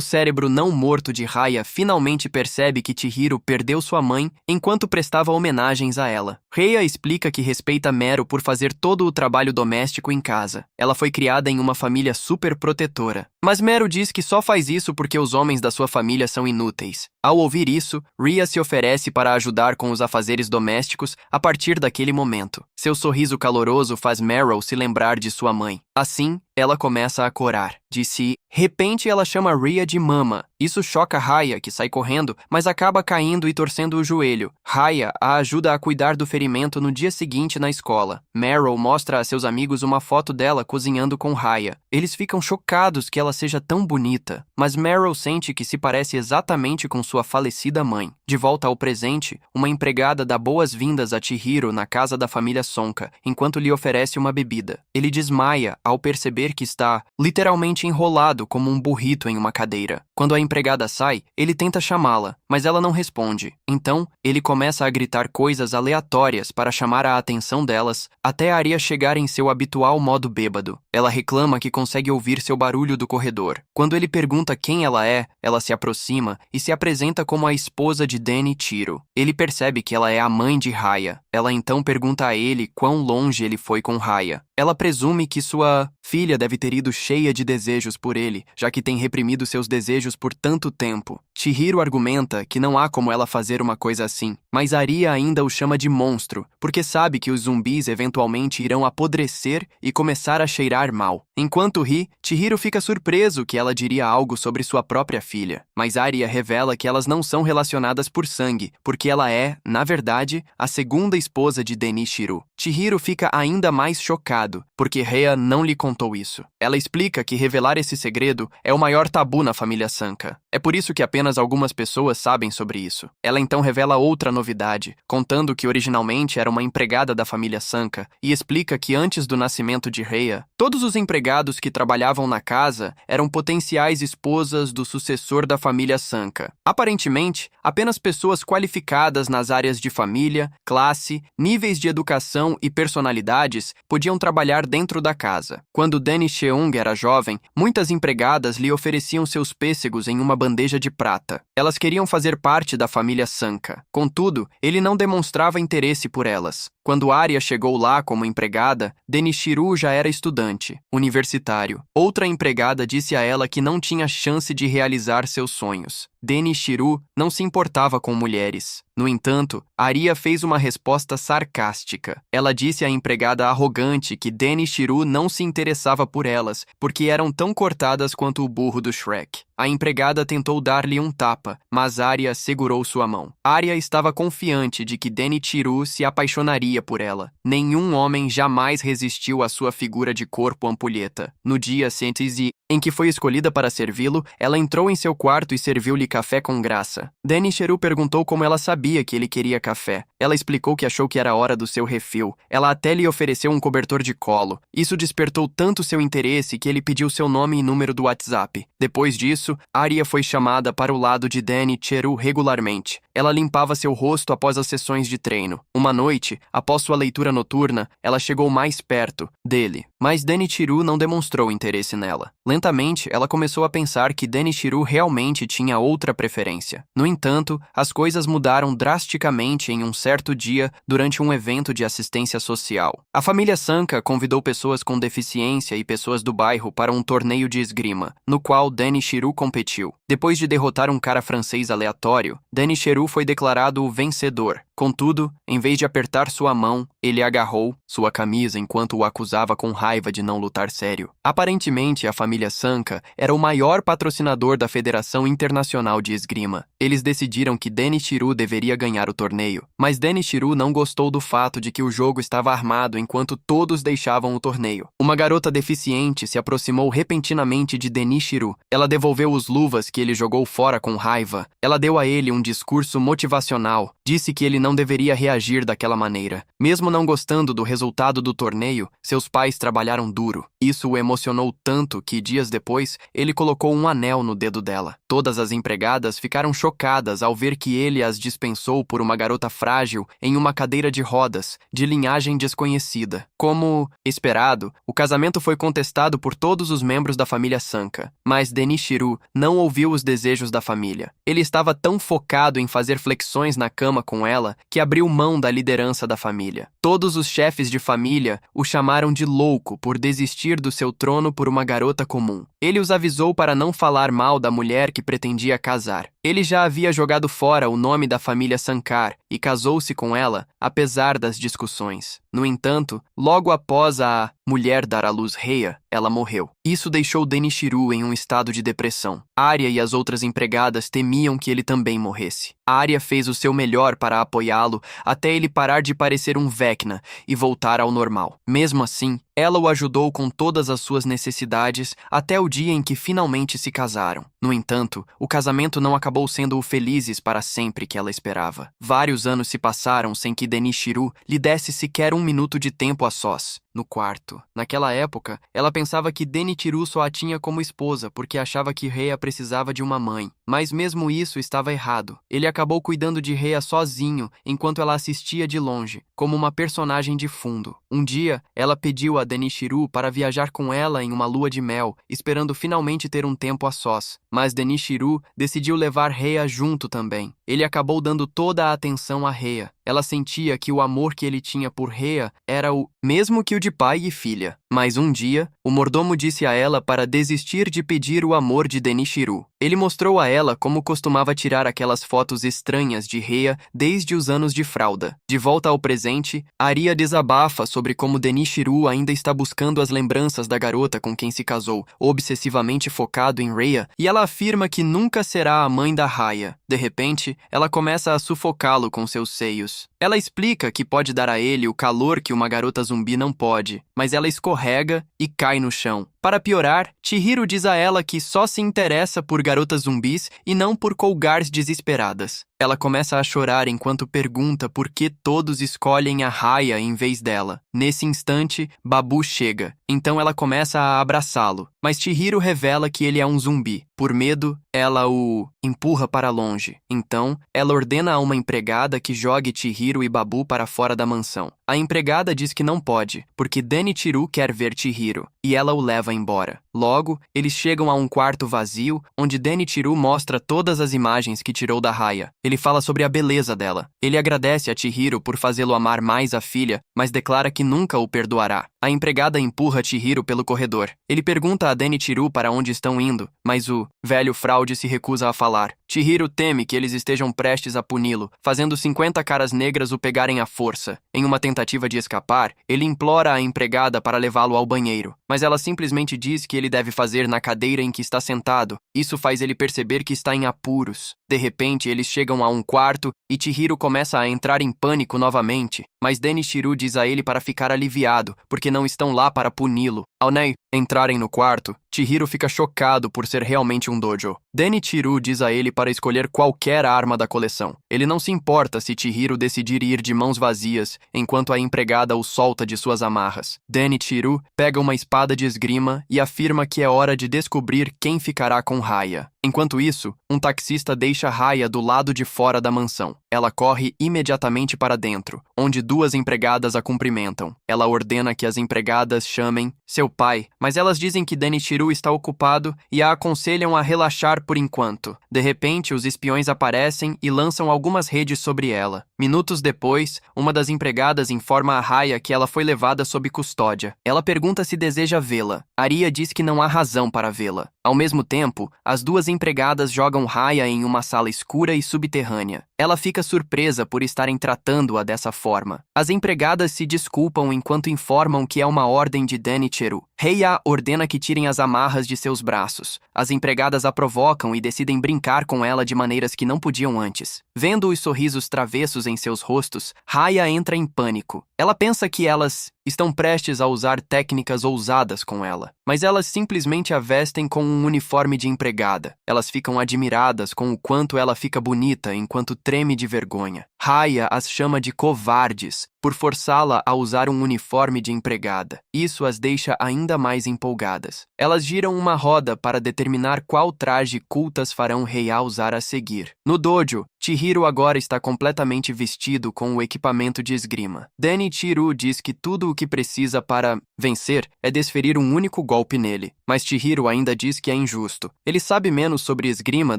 cérebro não morto de Rhea finalmente percebe que Chihiro perdeu sua mãe enquanto prestava homenagens a ela. Rhea explica que respeita Mero por fazer todo o trabalho doméstico em casa. Ela foi criada em uma família super protetora. Mas Mero diz que só faz isso porque os homens da sua família são inúteis. Ao ouvir isso, Rhea se oferece para ajudar com os afazeres domésticos a partir daquele momento. Seu sorriso caloroso faz Marrow se lembrar de sua mãe. Assim, ela começa a corar. De repente, ela chama Rhea de mama. Isso choca Rhea, que sai correndo, mas acaba caindo e torcendo o joelho. Rhea a ajuda a cuidar do ferimento no dia seguinte na escola. Marrow mostra a seus amigos uma foto dela cozinhando com Rhea. Eles ficam chocados que ela seja tão bonita, mas Marrow sente que se parece exatamente com sua falecida mãe. De volta ao presente, uma empregada dá boas-vindas a Chihiro na casa da família Sonka, enquanto lhe oferece uma bebida. Ele desmaia ao perceber que está literalmente enrolado como um burrito em uma cadeira. Quando a empregada sai, ele tenta chamá-la, mas ela não responde. Então, ele começa a gritar coisas aleatórias para chamar a atenção delas, até a Arya chegar em seu habitual modo bêbado. Ela reclama que consegue ouvir seu barulho do corredor. Quando ele pergunta quem ela é, ela se aproxima e se apresenta como a esposa de Denichiro. Ele percebe que ela é a mãe de Rhea. Ela então pergunta a ele quão longe ele foi com Rhea. Ela presume que sua filha deve ter ido cheia de desejos por ele, já que tem reprimido seus desejos por tanto tempo. Chihiro argumenta que não há como ela fazer uma coisa assim, mas Arya ainda o chama de monstro, porque sabe que os zumbis eventualmente irão apodrecer e começar a cheirar mal. Enquanto ri, Chihiro fica surpreso que ela diria algo sobre sua própria filha, mas Arya revela que elas não são relacionadas por sangue, porque ela é, na verdade, a segunda esposa de Denichiro. Chihiro fica ainda mais chocado, porque Rhea não lhe contou isso. Ela explica que revelar esse segredo é o maior tabu na família Sanka. É por isso que apenas algumas pessoas sabem sobre isso. Ela então revela outra novidade, contando que originalmente era uma empregada da família Sanka, e explica que antes do nascimento de Rhea, todos os empregados que trabalhavam na casa eram potenciais esposas do sucessor da família Sanka. Aparentemente, apenas pessoas qualificadas nas áreas de família, classe, níveis de educação e personalidades podiam trabalhar dentro da casa. Quando Danny Cheung era jovem, muitas empregadas lhe ofereciam seus pêssegos em uma bandeja de prata. Elas queriam fazer parte da família Sanka. Contudo, ele não demonstrava interesse por elas. Quando Arya chegou lá como empregada, Denichiro já era estudante, universitário. Outra empregada disse a ela que não tinha chance de realizar seus sonhos. Denichiro não se importava com mulheres. No entanto, Arya fez uma resposta sarcástica. Ela disse à empregada arrogante que Denichiro não se interessava por elas, porque eram tão cortadas quanto o burro do Shrek. A empregada tentou dar-lhe um tapa, mas Arya segurou sua mão. Arya estava confiante de que Denichiro se apaixonaria apaixonaria por ela. Nenhum homem jamais resistiu à sua figura de corpo ampulheta. No dia seguinte em que foi escolhida para servi-lo, ela entrou em seu quarto e serviu-lhe café com graça. Denicheru perguntou como ela sabia que ele queria café. Ela explicou que achou que era hora do seu refil. Ela até lhe ofereceu um cobertor de colo. Isso despertou tanto seu interesse que ele pediu seu nome e número do WhatsApp. Depois disso, Arya foi chamada para o lado de Denicheru regularmente. Ela limpava seu rosto após as sessões de treino. Uma noite, após sua leitura noturna, ela chegou mais perto dele, mas Denicheru não demonstrou interesse nela. Lentamente, ela começou a pensar que Denicheru realmente tinha outra preferência. No entanto, as coisas mudaram drasticamente em um certo dia durante um evento de assistência social. A família Sanka convidou pessoas com deficiência e pessoas do bairro para um torneio de esgrima, no qual Denicheru competiu. Depois de derrotar um cara francês aleatório, Denicheru foi declarado o vencedor. Contudo, em vez de apertar sua mão, ele agarrou sua camisa enquanto o acusava com raiva de não lutar sério. Aparentemente, a família Sanka era o maior patrocinador da Federação Internacional de Esgrima. Eles decidiram que Denicheru deveria ganhar o torneio, mas Denicheru não gostou do fato de que o jogo estava armado enquanto todos deixavam o torneio. Uma garota deficiente se aproximou repentinamente de Denicheru. Ela devolveu os luvas que ele jogou fora com raiva. Ela deu a ele um discurso motivacional. Disse que ele não deveria reagir daquela maneira. Mesmo não gostando do resultado do torneio, seus pais trabalharam duro. Isso o emocionou tanto que, dias depois, ele colocou um anel no dedo dela. Todas as empregadas ficaram chocadas ao ver que ele as dispensou por uma garota frágil em uma cadeira de rodas, de linhagem desconhecida. Como esperado, o casamento foi contestado por todos os membros da família Sanka, mas Denicheru não ouviu os desejos da família. Ele estava tão focado em fazer flexões na cama com ela que abriu mão da liderança da família. Todos os chefes de família o chamaram de louco por desistir do seu trono por uma garota comum. Ele os avisou para não falar mal da mulher que pretendia casar. Ele já havia jogado fora o nome da família Sankar e casou-se com ela, apesar das discussões. No entanto, logo após a mulher dar à luz Rhea, ela morreu. Isso deixou Denicheru em um estado de depressão. Arya e as outras empregadas temiam que ele também morresse. Arya fez o seu melhor para apoiá-lo até ele parar de parecer um Vecna e voltar ao normal. Mesmo assim, ela o ajudou com todas as suas necessidades até o dia em que finalmente se casaram. No entanto, o casamento não acabou sendo o felizes para sempre que ela esperava. Vários anos se passaram sem que Denicheru lhe desse sequer um minuto de tempo a sós, no quarto. Naquela época, ela pensava que Denicheru só a tinha como esposa porque achava que Rhea precisava de uma mãe. Mas mesmo isso estava errado. Ele acabou cuidando de Rhea sozinho enquanto ela assistia de longe, como uma personagem de fundo. Um dia, ela pediu a Denicheru para viajar com ela em uma lua de mel, esperando finalmente ter um tempo a sós. Mas Denicheru decidiu levar Rhea junto também. Ele acabou dando toda a atenção a Rhea. Ela sentia que o amor que ele tinha por Rhea era o mesmo que o de pai e filha. Mas um dia, o mordomo disse a ela para desistir de pedir o amor de Denicheru. Ele mostrou a ela como costumava tirar aquelas fotos estranhas de Rhea desde os anos de fralda. De volta ao presente, Arya desabafa sobre como Denicheru ainda está buscando as lembranças da garota com quem se casou, obsessivamente focado em Rhea, e ela afirma que nunca será a mãe da Rhea. De repente, ela começa a sufocá-lo com seus seios. Ela explica que pode dar a ele o calor que uma garota zumbi não pode, mas ela escorrega e cai no chão. Para piorar, Chihiro diz a ela que só se interessa por garotas zumbis e não por Kougars desesperadas. Ela começa a chorar enquanto pergunta por que todos escolhem a Rhea em vez dela. Nesse instante, Babu chega, então ela começa a abraçá-lo, mas Chihiro revela que ele é um zumbi. Por medo, ela o empurra para longe. Então, ela ordena a uma empregada que jogue Chihiro e Babu para fora da mansão. A empregada diz que não pode, porque Denicheru quer ver Chihiro, e ela o leva embora. Logo, eles chegam a um quarto vazio, onde Denicheru mostra todas as imagens que tirou da Rhea. Ele fala sobre a beleza dela. Ele agradece a Chihiro por fazê-lo amar mais a filha, mas declara que nunca o perdoará. A empregada empurra Chihiro pelo corredor. Ele pergunta a Denicheru para onde estão indo, mas o velho fraude se recusa a falar. Chihiro teme que eles estejam prestes a puni-lo, fazendo 50 caras negras o pegarem à força. Em uma tentativa de escapar, ele implora a empregada para levá-lo ao banheiro, mas ela simplesmente diz que ele deve fazer na cadeira em que está sentado. Isso faz ele perceber que está em apuros. De repente, eles chegam a um quarto e Chihiro começa a entrar em pânico novamente, mas Denichiro diz a ele para ficar aliviado, porque não estão lá para puni-lo. Ao entrarem no quarto, Chihiro fica chocado por ser realmente um dojo. Denichiro diz a ele para escolher qualquer arma da coleção. Ele não se importa se Chihiro decidir ir de mãos vazias, enquanto a empregada o solta de suas amarras. Denichiro pega uma espada de esgrima e afirma que é hora de descobrir quem ficará com Raya. Enquanto isso, um taxista deixa Raya do lado de fora da mansão. Ela corre imediatamente para dentro, onde duas empregadas a cumprimentam. Ela ordena que as empregadas chamem seu pai, mas elas dizem que Denichiro está ocupado e a aconselham a relaxar por enquanto. De repente, os espiões aparecem e lançam algumas redes sobre ela. Minutos depois, uma das empregadas informa a Raya que ela foi levada sob custódia. Ela pergunta se deseja vê-la. Aria diz que não há razão para vê-la. Ao mesmo tempo, as duas empregadas jogam Raya em uma sala escura e subterrânea. Ela fica surpresa por estarem tratando-a dessa forma. As empregadas se desculpam enquanto informam que é uma ordem de Denichiro. Raya ordena que tirem as amarras de seus braços. As empregadas a provocam e decidem brincar com ela de maneiras que não podiam antes. Vendo os sorrisos travessos em seus rostos, Raya entra em pânico. Ela pensa que elas estão prestes a usar técnicas ousadas com ela, mas elas simplesmente a vestem com um uniforme de empregada. Elas ficam admiradas com o quanto ela fica bonita enquanto treme de vergonha. Raya as chama de covardes por forçá-la a usar um uniforme de empregada. Isso as deixa ainda mais empolgadas. Elas giram uma roda para determinar qual traje cultas farão Raya usar a seguir. No dojo, Chihiro agora está completamente vestido com o equipamento de esgrima. Denichiro diz que tudo o que precisa para vencer é desferir um único golpe nele, mas Chihiro ainda diz que é injusto. Ele sabe menos sobre esgrima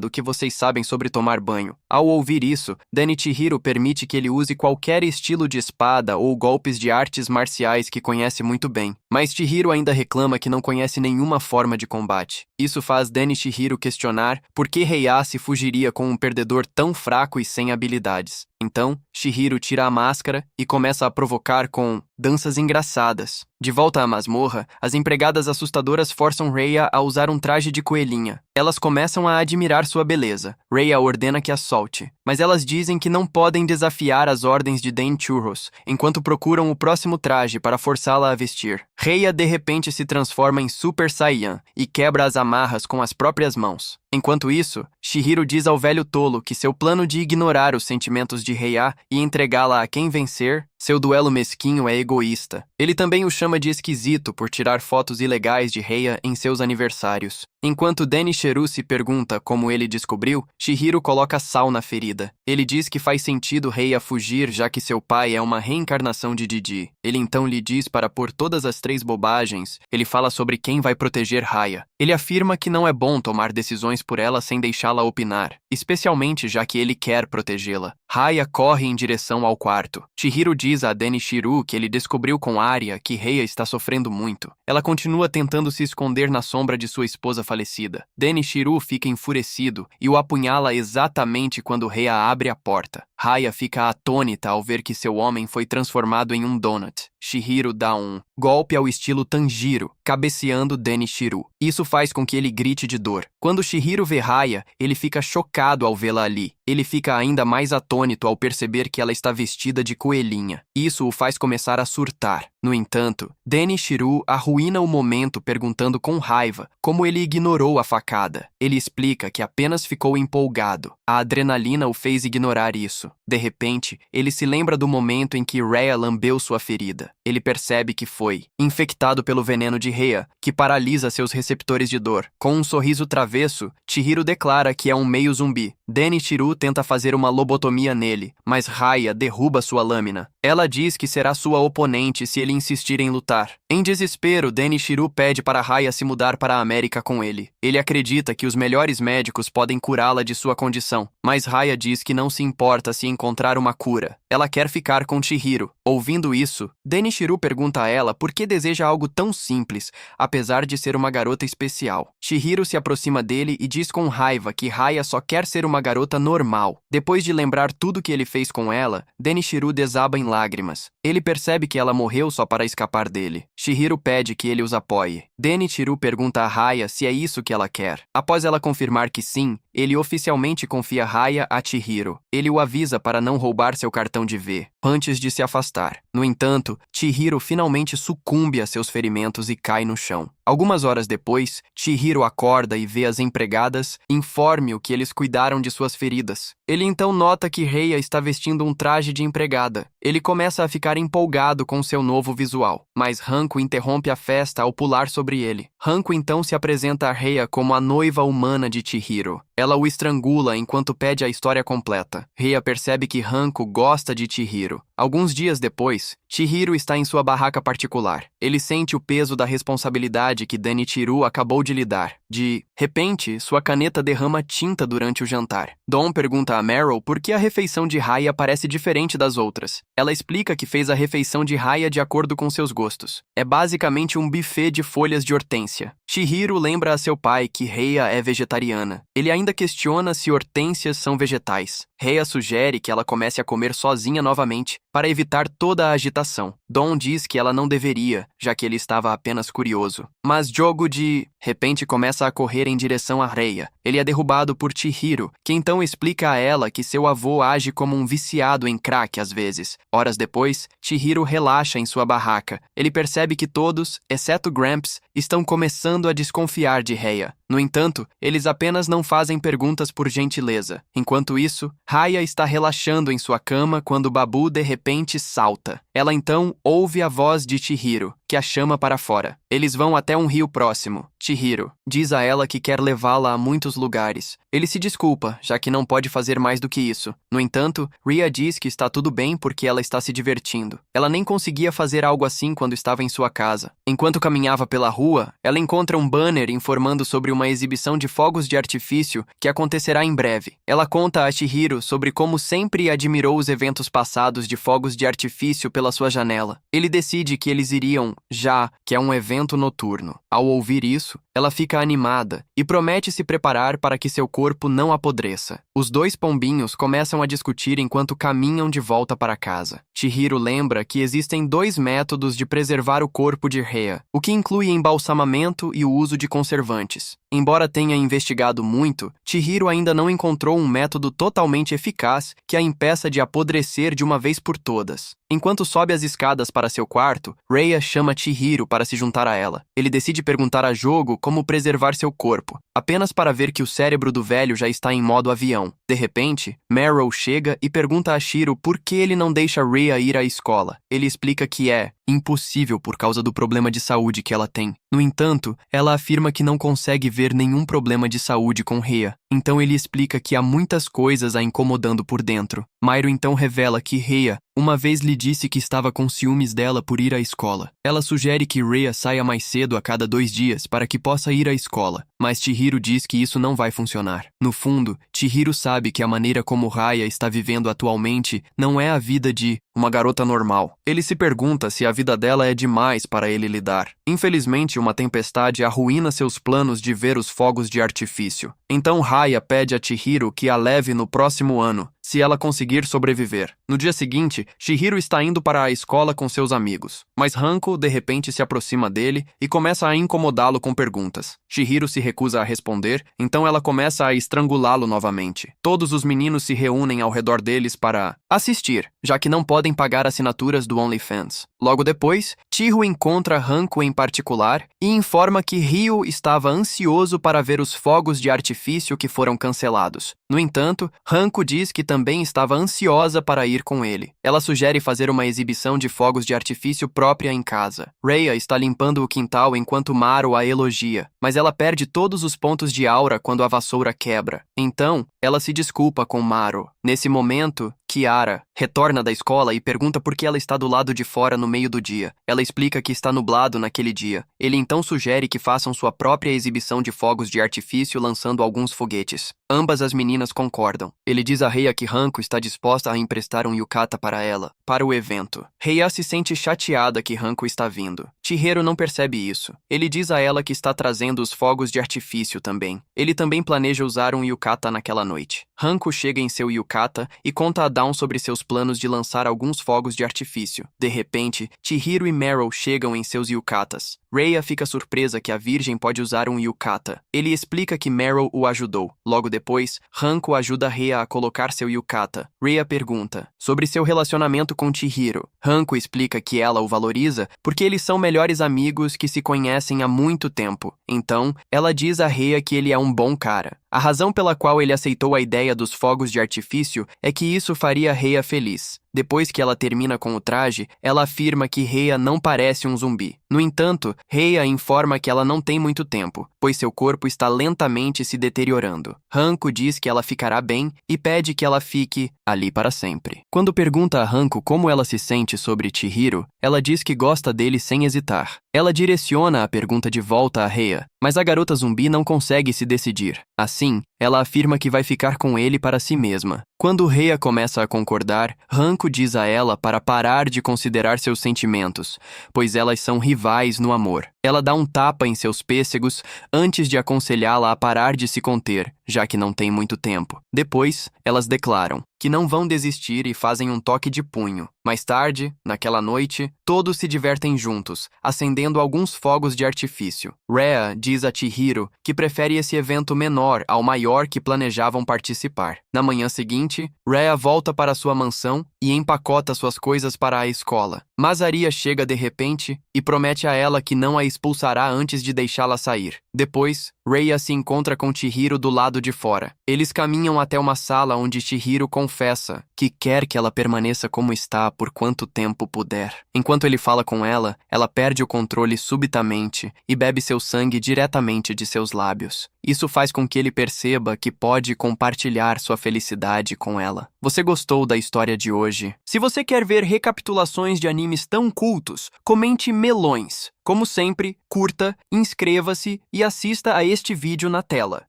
do que vocês sabem sobre tomar banho. Ao ouvir isso, Denichiro permite que ele use qualquer estilo de espada ou golpes de artes marciais que conhece muito bem, mas Chihiro ainda reclama que não conhece nenhuma forma de combate. Isso faz Denichiro questionar por que Heihachi fugiria com um perdedor tão fraco e sem habilidades. Então, Chihiro tira a máscara e começa a provocar com danças engraçadas. De volta à masmorra, as empregadas assustadoras forçam Raya a usar um traje de coelhinha. Elas começam a admirar sua beleza. Raya ordena que a solte, mas elas dizem que não podem desafiar as ordens de Den Churros, enquanto procuram o próximo traje para forçá-la a vestir. Raya de repente se transforma em Super Saiyan e quebra as amarras com as próprias mãos. Enquanto isso, Chihiro diz ao velho tolo que seu plano de ignorar os sentimentos de Raya e entregá-la a quem vencer, seu duelo mesquinho é egoísta. Ele também o chama de esquisito por tirar fotos ilegais de Raya em seus aniversários. Enquanto Denichiro se pergunta como ele descobriu, Chihiro coloca sal na ferida. Ele diz que faz sentido Raya fugir já que seu pai é uma reencarnação de Didi. Ele então lhe diz para pôr todas as três bobagens. Ele fala sobre quem vai proteger Raya. Ele afirma que não é bom tomar decisões por ela sem deixá-la opinar, especialmente já que ele quer protegê-la. Raya corre em direção ao quarto. Chihiro diz a Denichiro que ele descobriu com Aria que Raya está sofrendo muito. Ela continua tentando se esconder na sombra de sua esposa falecida. Denichiro fica enfurecido e o apunhala exatamente quando Raya abre a porta. Raya fica atônita ao ver que seu homem foi transformado em um donut. Chihiro dá um golpe ao estilo Tanjiro, cabeceando Denichiro. Isso faz com que ele grite de dor. Quando Chihiro vê Raya, ele fica chocado ao vê-la ali. Ele fica ainda mais atônito ao perceber que ela está vestida de coelhinha. Isso o faz começar a surtar. No entanto, Denichiro arruína o momento perguntando com raiva como ele ignorou a facada. Ele explica que apenas ficou empolgado. A adrenalina o fez ignorar isso. De repente, ele se lembra do momento em que Raya lambeu sua ferida. Ele percebe que foi infectado pelo veneno de Raya, que paralisa seus receptores de dor. Com um sorriso travesso, Chihiro declara que é um meio zumbi. Denichiro tenta fazer uma lobotomia nele, mas Raya derruba sua lâmina. Ela diz que será sua oponente se ele insistir em lutar. Em desespero, Denichiro pede para Raya se mudar para a América com ele. Ele acredita que os melhores médicos podem curá-la de sua condição, mas Raya diz que não se importa se encontrar uma cura. Ela quer ficar com Chihiro. Ouvindo isso, Denichiro pergunta a ela por que deseja algo tão simples, apesar de ser uma garota especial. Chihiro se aproxima dele e diz com raiva que Raya só quer ser uma garota normal. Depois de lembrar tudo que ele fez com ela, Denichiro desaba em lágrimas. Ele percebe que ela morreu só para escapar dele. Chihiro pede que ele os apoie. Denichiro pergunta a Raya se é isso que ela quer. Após ela confirmar que sim, ele oficialmente confia Raya a Chihiro. Ele o avisa para não roubar seu cartão de V, antes de se afastar. No entanto, Chihiro finalmente sucumbe a seus ferimentos e cai no chão. Algumas horas depois, Chihiro acorda e vê as empregadas informe-o que eles cuidaram de suas feridas. Ele então nota que Raya está vestindo um traje de empregada. Ele começa a ficar empolgado com seu novo visual, mas Hanko interrompe a festa ao pular sobre ele. Hanko então se apresenta a Raya como a noiva humana de Chihiro. Ela o estrangula enquanto pede a história completa. Raya percebe que Hanko gosta de Chihiro. Alguns dias depois, Chihiro está em sua barraca particular. Ele sente o peso da responsabilidade que Danichiru acabou de lhe dar. De repente, sua caneta derrama tinta durante o jantar. Dom pergunta a Meryl por que a refeição de Raya parece diferente das outras. Ela explica que fez a refeição de Raya de acordo com seus gostos. É basicamente um buffet de folhas de hortênsia. Chihiro lembra a seu pai que Raya é vegetariana. Ele ainda questiona se hortênsias são vegetais. Raya sugere que ela comece a comer sozinha novamente, para evitar toda a agitação. Dom diz que ela não deveria, já que ele estava apenas curioso. Mas Jogo de repente começa a correr em direção a Raya. Ele é derrubado por Chihiro, que então explica a ela que seu avô age como um viciado em crack às vezes. Horas depois, Chihiro relaxa em sua barraca. Ele percebe que todos, exceto Gramps, estão começando a desconfiar de Raya. No entanto, eles apenas não fazem perguntas por gentileza. Enquanto isso, Raya está relaxando em sua cama quando Babu de repente salta. Ela então ouve a voz de Chihiro, que a chama para fora. Eles vão até um rio próximo. Chihiro diz a ela que quer levá-la a muitos lugares. Ele se desculpa, já que não pode fazer mais do que isso. No entanto, Rhea diz que está tudo bem porque ela está se divertindo. Ela nem conseguia fazer algo assim quando estava em sua casa. Enquanto caminhava pela rua, ela encontra um banner informando sobre uma exibição de fogos de artifício que acontecerá em breve. Ela conta a Chihiro sobre como sempre admirou os eventos passados de fogos de artifício pela sua janela. Ele decide que eles iriam, já que é um evento noturno. Ao ouvir isso, ela fica animada e promete se preparar para que seu corpo não apodreça. Os dois pombinhos começam a discutir enquanto caminham de volta para casa. Chihiro lembra que existem 2 métodos de preservar o corpo de Rhea, o que inclui embalsamamento e o uso de conservantes. Embora tenha investigado muito, Chihiro ainda não encontrou um método totalmente eficaz que a impeça de apodrecer de uma vez por todas. Enquanto sobe as escadas para seu quarto, Rhea chama Chihiro para se juntar a ela. Ele decide perguntar a Jogo como preservar seu corpo, apenas para ver que o cérebro do velho já está em modo avião. De repente, Meryl chega e pergunta a Shiro por que ele não deixa Rhea ir à escola. Ele explica que é impossível por causa do problema de saúde que ela tem. No entanto, ela afirma que não consegue ver nenhum problema de saúde com Rhea. Então ele explica que há muitas coisas a incomodando por dentro. Myro então revela que Rhea uma vez lhe disse que estava com ciúmes dela por ir à escola. Ela sugere que Rhea saia mais cedo a cada 2 dias para que possa ir à escola, mas Chihiro diz que isso não vai funcionar. No fundo, Chihiro sabe que a maneira como Rhea está vivendo atualmente não é a vida de uma garota normal. Ele se pergunta se a vida dela é demais para ele lidar. Infelizmente, uma tempestade arruína seus planos de ver os fogos de artifício. Então Rhea pede a Chihiro que a leve no próximo ano, se ela conseguir sobreviver. No dia seguinte, Chihiro está indo para a escola com seus amigos, mas Hanko de repente se aproxima dele e começa a incomodá-lo com perguntas. Chihiro se recusa a responder, então ela começa a estrangulá-lo novamente. Todos os meninos se reúnem ao redor deles para assistir, já que não podem pagar assinaturas do OnlyFans. Logo depois, Chihiro encontra Hanko em particular e informa que Ryo estava ansioso para ver os fogos de artifício que foram cancelados. No entanto, Hanko diz que também estava ansiosa para ir com ele. Ela sugere fazer uma exibição de fogos de artifício própria em casa. Rhea está limpando o quintal enquanto Maro a elogia, mas ela perde todos os pontos de aura quando a vassoura quebra. Então, ela se desculpa com Maro. Nesse momento, Kiara retorna da escola e pergunta por que ela está do lado de fora no meio do dia. Ela explica que está nublado naquele dia. Ele então sugere que façam sua própria exibição de fogos de artifício lançando alguns foguetes. Ambas as meninas concordam. Ele diz a Rhea que Hanko está disposta a emprestar um yukata para ela, para o evento. Rhea se sente chateada que Hanko está vindo. Chihiro não percebe isso. Ele diz a ela que está trazendo os fogos de artifício também. Ele também planeja usar um yukata naquela noite. Hanko chega em seu yukata e conta a Dawn sobre seus os planos de lançar alguns fogos de artifício. De repente, Chihiro e Meryl chegam em seus yukatas. Rhea fica surpresa que a Virgem pode usar um yukata. Ele explica que Meryl o ajudou. Logo depois, Hanko ajuda Rhea a colocar seu yukata. Rhea pergunta sobre seu relacionamento com Chihiro. Hanko explica que ela o valoriza porque eles são melhores amigos que se conhecem há muito tempo. Então, ela diz a Rhea que ele é um bom cara. A razão pela qual ele aceitou a ideia dos fogos de artifício é que isso faria Rhea feliz. Depois que ela termina com o traje, ela afirma que Rhea não parece um zumbi. No entanto, Rhea informa que ela não tem muito tempo, pois seu corpo está lentamente se deteriorando. Hanko diz que ela ficará bem e pede que ela fique ali para sempre. Quando pergunta a Hanko como ela se sente sobre Chihiro, ela diz que gosta dele sem hesitar. Ela direciona a pergunta de volta a Rhea, mas a garota zumbi não consegue se decidir. Assim, ela afirma que vai ficar com ele para si mesma. Quando Rhea começa a concordar, Hanko diz a ela para parar de considerar seus sentimentos, pois elas são rivais no amor. Ela dá um tapa em seus pêssegos antes de aconselhá-la a parar de se conter, já que não tem muito tempo. Depois, elas declaram que não vão desistir e fazem um toque de punho. Mais tarde, naquela noite, todos se divertem juntos, acendendo alguns fogos de artifício. Rhea diz a Chihiro que prefere esse evento menor ao maior que planejavam participar. Na manhã seguinte, Rhea volta para sua mansão e empacota suas coisas para a escola. Masaria chega de repente e promete a ela que não a expulsará antes de deixá-la sair. Depois, Rhea se encontra com Chihiro do lado de fora. Eles caminham até uma sala onde Chihiro confessa que quer que ela permaneça como está por quanto tempo puder. Enquanto ele fala com ela, ela perde o controle subitamente e bebe seu sangue diretamente de seus lábios. Isso faz com que ele perceba que pode compartilhar sua felicidade com ela. Você gostou da história de hoje? Se você quer ver recapitulações de animes tão cultos, comente melões. Como sempre, curta, inscreva-se e assista a este vídeo na tela.